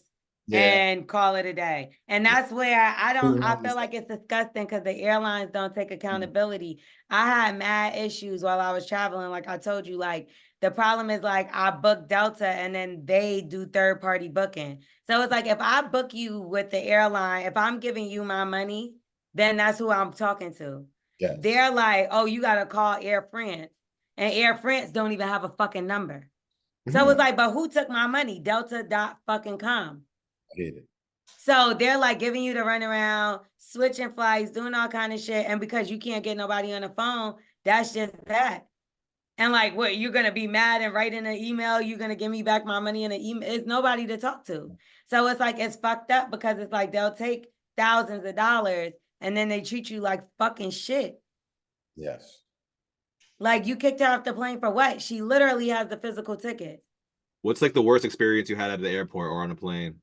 and call it a day. And that's where I feel like it's disgusting because the airlines don't take accountability. I had mad issues while I was traveling. Like I told you, like the problem is like I booked Delta and then they do third-party booking. So it's like if I book you with the airline, if I'm giving you my money, then that's who I'm talking to. Yes. They're like, oh, you gotta call Air France. And Air France don't even have a fucking number. So it's like, but who took my money? Delta.com. I get it. So they're like giving you the runaround, switching flights, doing all kind of shit. And because you can't get nobody on the phone, that's just that. And like, what, you're going to be mad and write in an email, you're going to give me back my money in an email. It's nobody to talk to. So it's like, it's fucked up because it's like, they'll take thousands of dollars and then they treat you like fucking shit. Yes. Like, you kicked her off the plane for what? She literally has the physical ticket. What's like the worst experience you had at the airport or on a plane?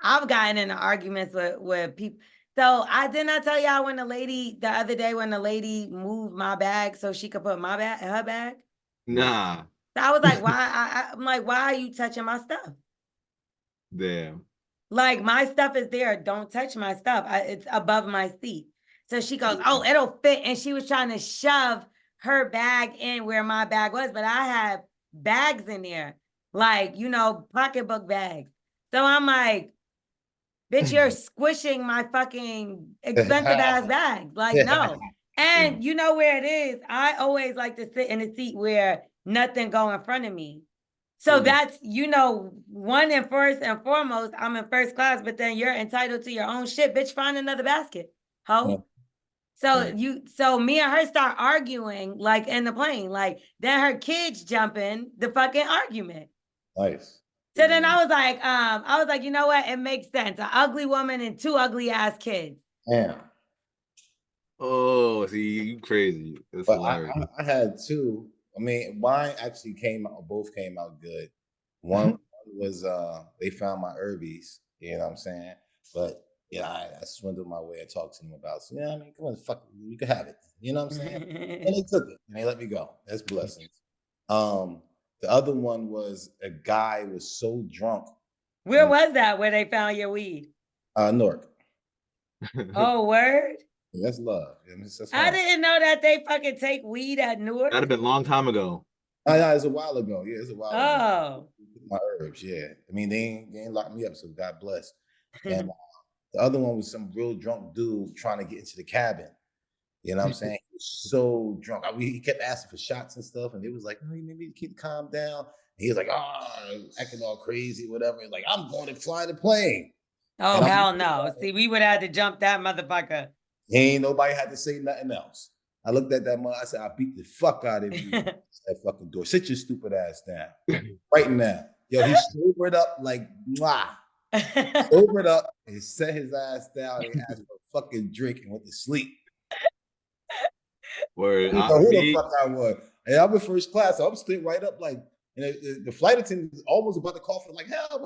I've gotten into arguments with people. So I did not tell y'all when the other day when the lady moved my bag so she could put my bag in her bag. Nah. So I was like, why? I'm like, why are you touching my stuff? Damn. Like my stuff is there. Don't touch my stuff. It's above my seat. So she goes, oh, it'll fit. And she was trying to shove her bag in where my bag was, but I had bags in there, like, pocketbook bags. So I'm like, bitch, you're squishing my fucking expensive ass bag. Like, no. And you know where it is? I always like to sit in a seat where nothing go in front of me. So that's, one and first and foremost, I'm in first class, but then you're entitled to your own shit. Bitch, find another basket. Ho. So me and her start arguing like in the plane. Like then her kids jump in the fucking argument. Nice. So then I was like, you know what? It makes sense. An ugly woman and two ugly ass kids. Yeah. Oh, see, you crazy. It's hilarious. I had two. I mean, mine actually both came out good. One was they found my Herbies, you know what I'm saying? But yeah, I swindled my way and talked to them about, so, I mean, come on, fuck, you can have it. You know what I'm saying? And they took it and they let me go. That's blessings. The other one was a guy was so drunk. Where was that where they found your weed? Newark. Oh, word? That's love. I didn't know that they fucking take weed at Newark. That'd have been a long time ago. Yeah, it's a while ago. Yeah, it's a while ago. Oh. My herbs, yeah. I mean, they ain't locked me up, so God bless. And the other one was some real drunk dude trying to get into the cabin. You know what I'm saying? He was so drunk. He kept asking for shots and stuff, and it was like, oh, you need to keep calm down. And he was like, acting all crazy, whatever. He's like, I'm going to fly the plane. Oh, hell no. See, we would have to jump that motherfucker. Ain't nobody had to say nothing else. I looked at that mother. I said, I beat the fuck out of you. That fucking door. Sit your stupid ass down. Right now. Yo, he sobered up like, mwah. Sobered up and set his ass down and asked for a fucking drink and went to sleep. Word. Who the fuck I was? And I'm in first class, so I'm sitting right up like, the flight attendant is almost about to call for like, help.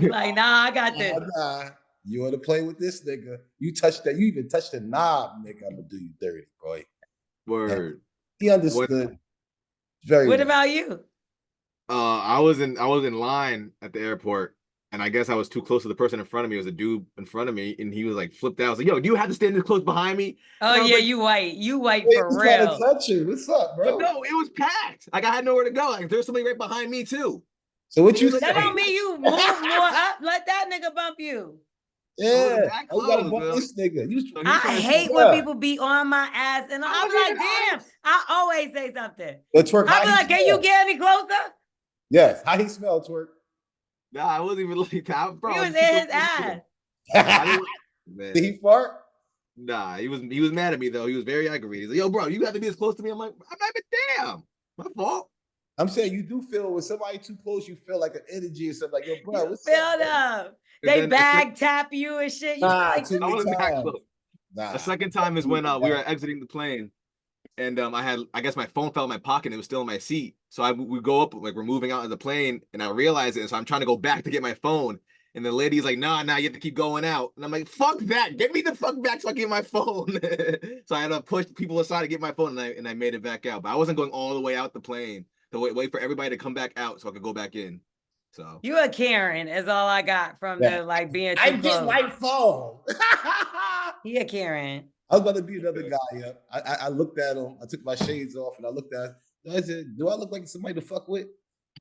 Like, nah, I got this. Nah. You want to play with this nigga? You even touched the knob, nigga. I'm gonna do you dirty, boy. Word. And he understood very What well. about you? I was in line at the airport, and I guess I was too close to the person in front of me. It was a dude in front of me, and he was like flipped out. I was like, yo, do you have to stand this close behind me? Oh yeah, like, you white Wait, for who's real. trying to touch you? What's up, bro? But no, it was packed. Like I had nowhere to go. Like there's somebody right behind me too. So what you That say? don't mean you move more up. Let that nigga bump you. Yeah, that you gotta close, bump bro. this nigga. I hate when people be on my ass, and I'm like, damn. I always say something. Twerk, I be like, can you get any closer? Yes. How he smell, Twerk? Nah, I wasn't even like that, bro. He was in his ass. Man. Did he fart? Nah, he was mad at me though. He was very aggravated. He's like, yo, bro, you have to be as close to me. I'm like, I'm not even damn. My fault. I'm saying you do feel when somebody too close, you feel like an energy or something like, yo, bro, what's Feel up? them. They bag tap you and shit. You Nah, like, I wasn't that close. Nah. The second time is when we were exiting the plane, and I guess my phone fell in my pocket and it was still in my seat. So we go up, like we're moving out of the plane, and I realize it. So I'm trying to go back to get my phone, and the lady's like, nah, you have to keep going out. And I'm like, fuck that, get me the fuck back so I can get my phone. So I had to push people aside to get my phone, and I made it back out. But I wasn't going all the way out the plane to wait for everybody to come back out so I could go back in. So you a Karen is all I got from the like being too close. Get my phone. He a Karen. I was about to be another guy. Yeah, I looked at him. I took my shades off and I looked at him. I said, "Do I look like somebody to fuck with?"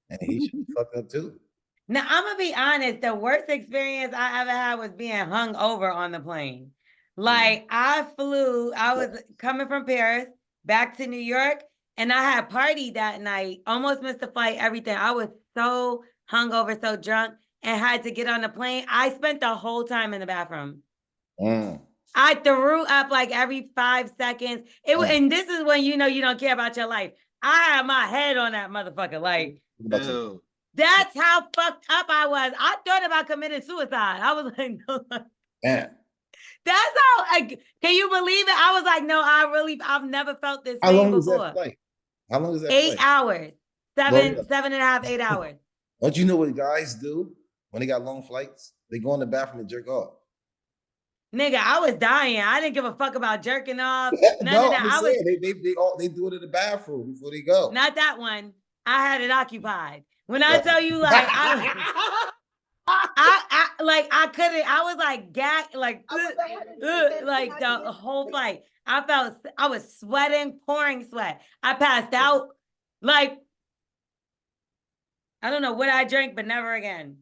And he should be fucked up too. Now I'm gonna be honest. The worst experience I ever had was being hung over on the plane. Like I was coming from Paris back to New York, and I had partied that night. Almost missed the flight. Everything. I was so hungover, so drunk, and had to get on the plane. I spent the whole time in the bathroom. I threw up like every 5 seconds. And this is when you know you don't care about your life. I had my head on that motherfucker. Like, that's how fucked up I was. I thought about committing suicide. I was like, no. Damn. That's how. Can you believe it? I was like, no, I've never felt this How long before. was that flight? How long is that 8 flight? hours. Seven and a half, 8 hours. Don't you know what guys do when they got long flights? They go in the bathroom and jerk off. Nigga, I was dying. I didn't give a fuck about jerking off. None of that. They do it in the bathroom before they go. Not that one. I had it occupied. When I tell you, like, like I couldn't. I was like gag, like like the idea. whole flight. I was sweating, pouring sweat. I passed out. Like I don't know what I drank, but never again.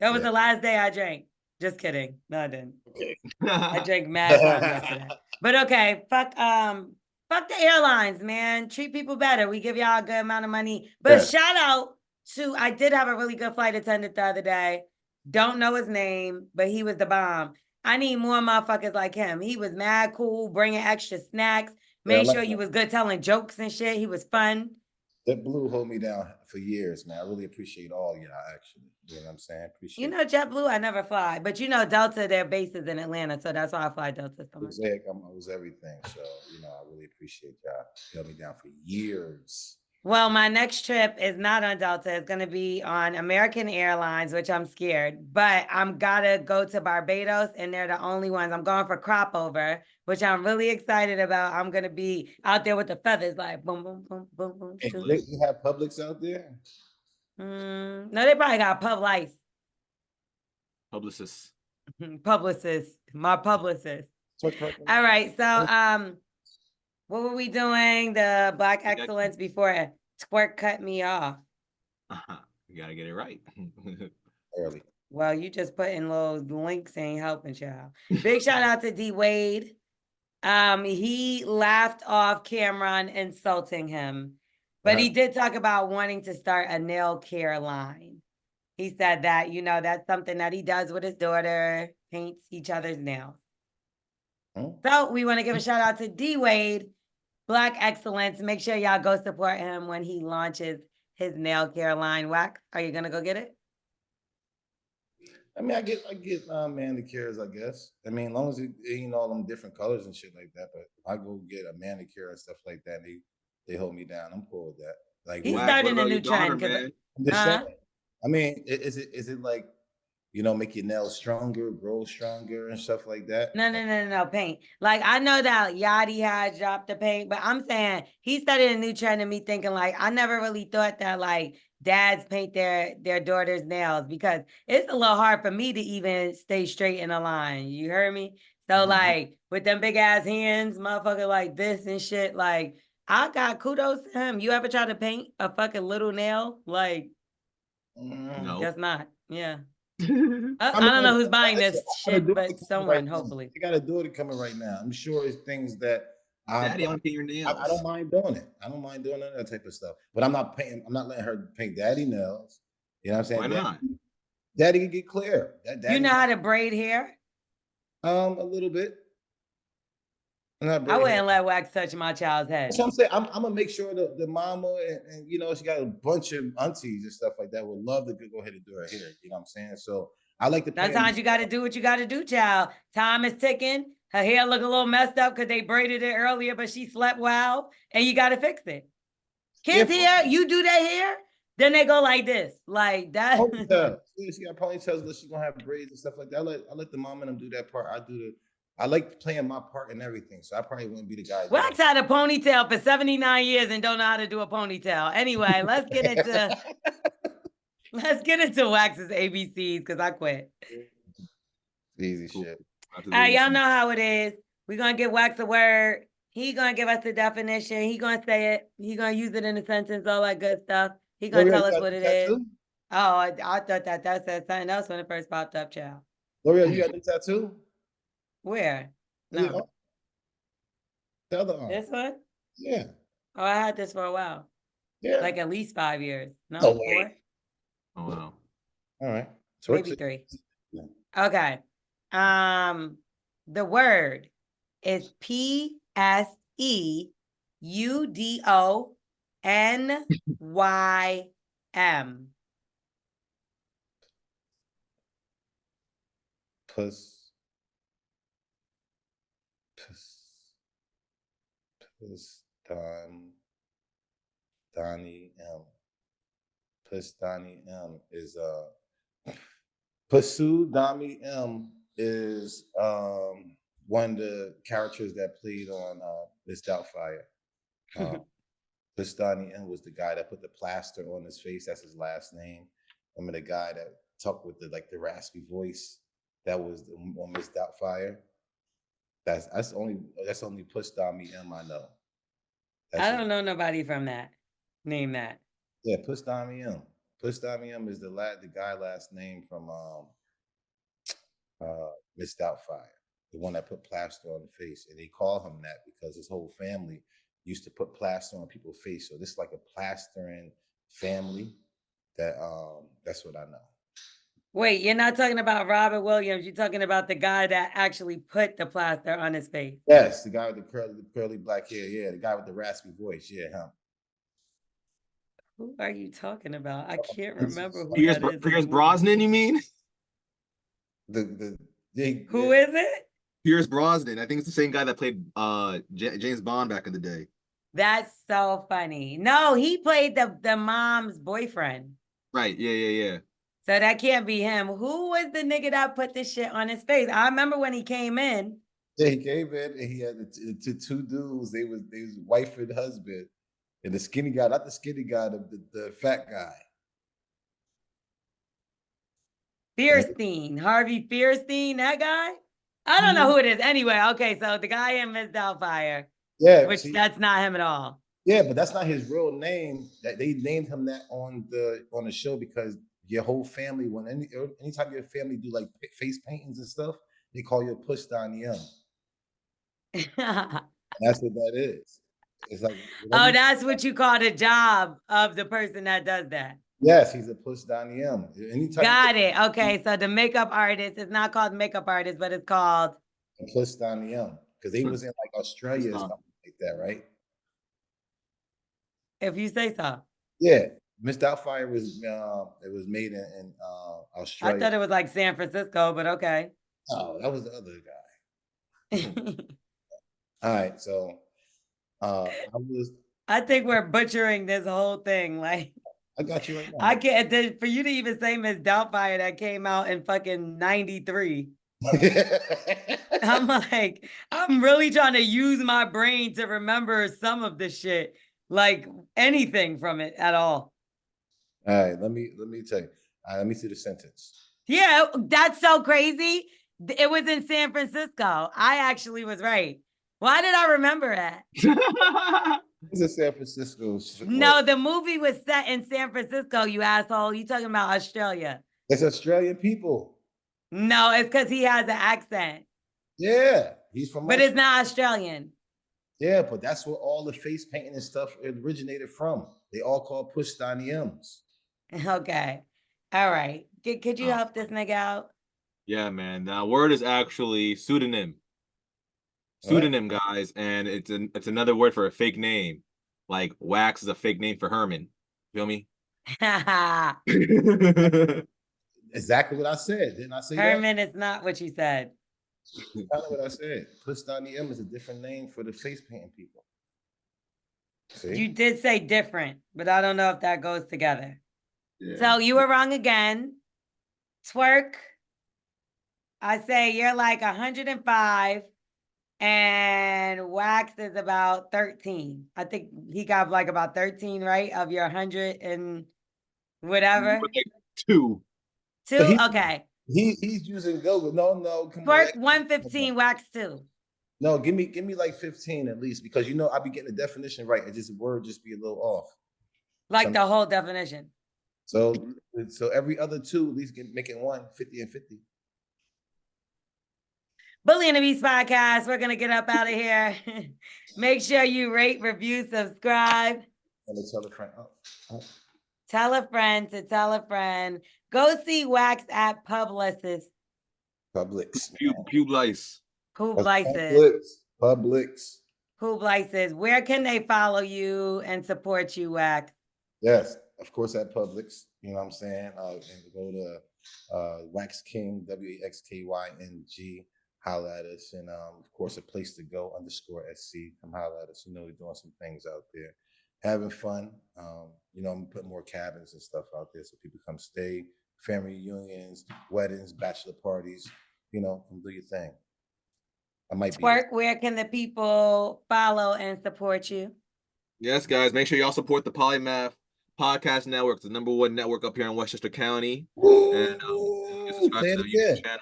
That was Yeah. the last day I drank. Just kidding. No, I didn't. Okay. I drank mad time yesterday. But okay, fuck the airlines, man. Treat people better. We give y'all a good amount of money. But Yes. shout out to I did have a really good flight attendant the other day. Don't know his name, but he was the bomb. I need more motherfuckers like him. He was mad cool, bringing extra snacks, Yeah, I made like sure you that. was good telling jokes and shit. He was fun. That blue hold me down for years, man. I really appreciate all y'all, actually. You know what I'm saying? Appreciate You know, JetBlue, I never fly. But you know, Delta, their base is in Atlanta, so that's why I fly Delta so much. Mosaic, I was everything. So, I really appreciate y'all. Held me down for years. Well, my next trip is not on Delta. It's going to be on American Airlines, which I'm scared, but I'm gotta go to Barbados, and they're the only ones. I'm going for crop over, which I'm really excited about. I'm going to be out there with the feathers, like boom, boom, boom, boom, boom. Hey, shoot. you have Publix out there? No, they probably got pub lice. Publicist. Publicist, my publicist. All right, so what were we doing? The Black Excellence before Twerk cut me off. You gotta get it right. Early. Well, you just putting little links ain't helping, child. Big shout out to D Wade. He laughed off Cameron insulting him, but he did talk about wanting to start a nail care line. He said that, that's something that he does with his daughter, paints each other's nails. So we want to give a shout out to D Wade, Black Excellence. Make sure y'all go support him when he launches his nail care line. Wax, are you gonna go get it? I mean, I get manicures, I guess. I mean, as long as it ain't all them different colors and shit like that. But if I go get a manicure and stuff like that, they hold me down. I'm cool with that. Like, He's Wax, what starting a about new your daughter, trend. man? I'm just saying. I mean, is it like, make your nails stronger, grow stronger, and stuff like that? No, paint. Like, I know that Yachty had dropped the paint, but I'm saying he started a new trend and me thinking, like, I never really thought that, like, dads paint their daughter's nails, because it's a little hard for me to even stay straight in a line. You heard me? So, like, with them big ass hands, motherfucker like this and shit, like, I got kudos to him. You ever try to paint a fucking little nail? Like, No. guess not. Yeah. I I don't know who's buying actually, this shit, but someone, now. hopefully. I got a daughter coming right now. I'm sure it's things that Daddy, I want to paint your nails. I don't mind doing it. I don't mind doing that type of stuff. But I'm not letting her paint daddy nails. You know what I'm saying? Why not? Daddy can get clear. You know how to braid hair? A little bit. I wouldn't let wax touch my child's head. That's what I'm saying. I'm gonna make sure the mama and she got a bunch of aunties and stuff like that would love to go ahead and do her hair. You know what I'm saying? So I like to. Sometimes you got to do what you got to do, child. Time is ticking. Her hair look a little messed up because they braided it earlier, but she slept well, and you got to fix it. Kids' hair, you do their hair, then they go like this, like that. Yeah, she got ponytails, but she's gonna have braids and stuff like that. I let the mom and them do that part. I like playing my part and everything, so I probably wouldn't be the guy. Wax had a ponytail for 79 years and don't know how to do a ponytail. Anyway, let's get into Wax's ABCs, because I quit. Easy shit. All right, y'all know how it is. We're gonna give Wax a word. He gonna give us the definition. He gonna say it. He gonna use it in a sentence, all that good stuff. He gonna tell us what it is. Oh, I thought that said something else when it first popped up, child. L'Oreal, you got the tattoo? Where? No. The other arm. This one? Yeah. Oh, I had this for a while. Yeah. Like at least 5 years. No, 4? Oh wow. All right. So maybe 3. Yeah. Okay. The word is PSEUDONYM. Donnie M. Donnie M is Pursue Donnie M is one of the characters that played on Miss Doubtfire. Donnie M was the guy that put the plaster on his face. That's his last name. Remember the guy that talked with the raspy voice. that was on Miss Doubtfire. That's only Push Dami M I know. That's I it. don't know nobody from that. Name that. Yeah, Push Dami M. Push Dami M is the guy last name from Miss Doubtfire, the one that put plaster on the face, and they call him that because his whole family used to put plaster on people's face. So this is like a plastering family. That's what I know. Wait, you're not talking about Robert Williams. You're talking about the guy that actually put the plaster on his face. Yes, the guy with the curly black hair. Yeah, the guy with the raspy voice. Yeah, him. Who are you talking about? I can't It's- remember who Pierce, that is. in the Pierce movie. Brosnan, you mean? Who is it? Pierce Brosnan. I think it's the same guy that played James Bond back in the day. That's so funny. No, he played the mom's boyfriend. Right. Yeah. So that can't be him. Who was the nigga that put this shit on his face? I remember when he came in. Yeah, he came in and he had the two dudes. They was wife and husband, and the skinny guy, not the skinny guy, the fat guy. Fierstein, Harvey Fierstein, that guy? I don't know who it is. Anyway, okay, so the guy in Miss Doubtfire, Yeah, which see, that's not him at all. yeah, but that's not his real name. That they named him that on the show because your whole family, anytime your family do like face paintings and stuff, they call you Push Donnie M. That's what that is. It's like Oh, that's what you call the job of the person that does that. yes, he's a Push Donnie M. Anytime Got it. Okay, so the makeup artist is not called makeup artist, but it's called Push Donnie M because they was in like Australia or something like that, right? If you say so. Yeah, Miss Doubtfire was it was made in Australia. I thought it was like San Francisco, but okay. Oh, that was the other guy. All right, so I think we're butchering this whole thing. Like I got you right now. I can't for you to even say Miss Doubtfire that came out in fucking 93. I'm like, I'm really trying to use my brain to remember some of the shit, like anything from it at all. All right, let me tell you. Let me see the sentence. Yeah, that's so crazy. It was in San Francisco. I actually was right. Why did I remember that? It's in San Francisco. No, the movie was set in San Francisco, you asshole. You talking about Australia. It's Australian people. No, it's because he has an accent. Yeah, he's from But it's not Australian. Yeah, but that's where all the face painting and stuff originated from. They all call Push Donnie M's. Okay. All right. Could you help this nigga out? Yeah, man. The word is actually pseudonym. Pseudonym, guys, and it's another word for a fake name. Like Wax is a fake name for Herman. Feel me? Exactly what I said. Didn't I say Herman is not what you said. That's kind of what I said. Push Donnie M is a different name for the face painting people. See? You did say different, but I don't know if that goes together. Yeah. So you were wrong again. Twerk. I say you're like 105 and Wax is about 13. I think he got like about 13, right? Of your 100 and whatever. Like 2. 2? Okay. He's using Google. No. Come Twerk on. 115, Wax 2. No, give me like 15 at least because I be getting the definition right. It just word just be a little off. Like the whole definition. So every other 2 at least make it 1, 50 and 50. Bully and the Beast podcast. We're gonna get up out of here. Make sure you rate, review, subscribe. And tell a friend. Tell a friend to tell a friend. Go see Wax at Publicis. Publix. Publicis. Publix. Publicis. Where can they follow you and support you, Wax? Yes, of course at Publix. You know what I'm saying? And go to Wax King, WAXKYNG. Holla at us, and of course, a place to go _SC. Come holla at us. We're doing some things out there, having fun. I'm putting more cabins and stuff out there so people come stay, family reunions, weddings, bachelor parties. Come do your thing. I might Twerk. Where can the people follow and support you? Yes, guys. Make sure y'all support the Polymath Podcast Network, the #1 network up here in Westchester County, and subscribe to the YouTube channel.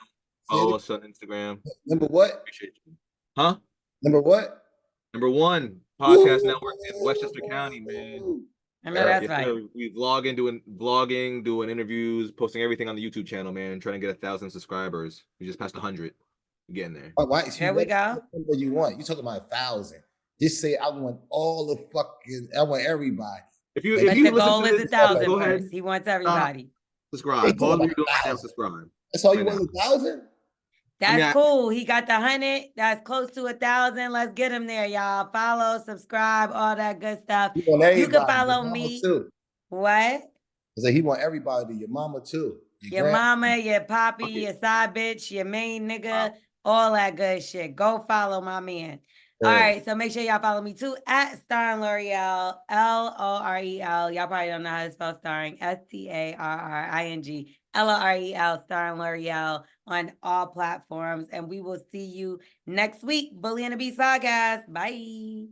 Follow us on Instagram. Number what? Appreciate you. Huh? Number what? #1 podcast network in Westchester County, man. I know that's Yes, right. sir. We vlogging, doing interviews, posting everything on the YouTube channel, man. Trying to get 1,000 subscribers. We just passed 100. We're getting there. Why? There we go. What you want? You talking about 1,000? Just say I want all the fucking. I want everybody. If you But the listen goal to is this, 1,000 go ahead. first. He wants everybody. Subscribe. Pause what you're doing right now. Subscribe. That's all you Right want, 1,000? That's cool. He got the 100. That's close to 1,000. Let's get him there, y'all. Follow, subscribe, all that good stuff. You want You everybody. can follow Your mama me. too. What? I said he want everybody. Your mama too. Your mama, your poppy, your side bitch, your main nigga, all that good shit. Go follow my man. All right, so make sure y'all follow me too at Starring L'Oreal, Lorel. Y'all probably don't know how to spell starring. StarringLorel, Starring L'Oreal on all platforms. And we will see you next week. Bully and the Beast podcast. Bye.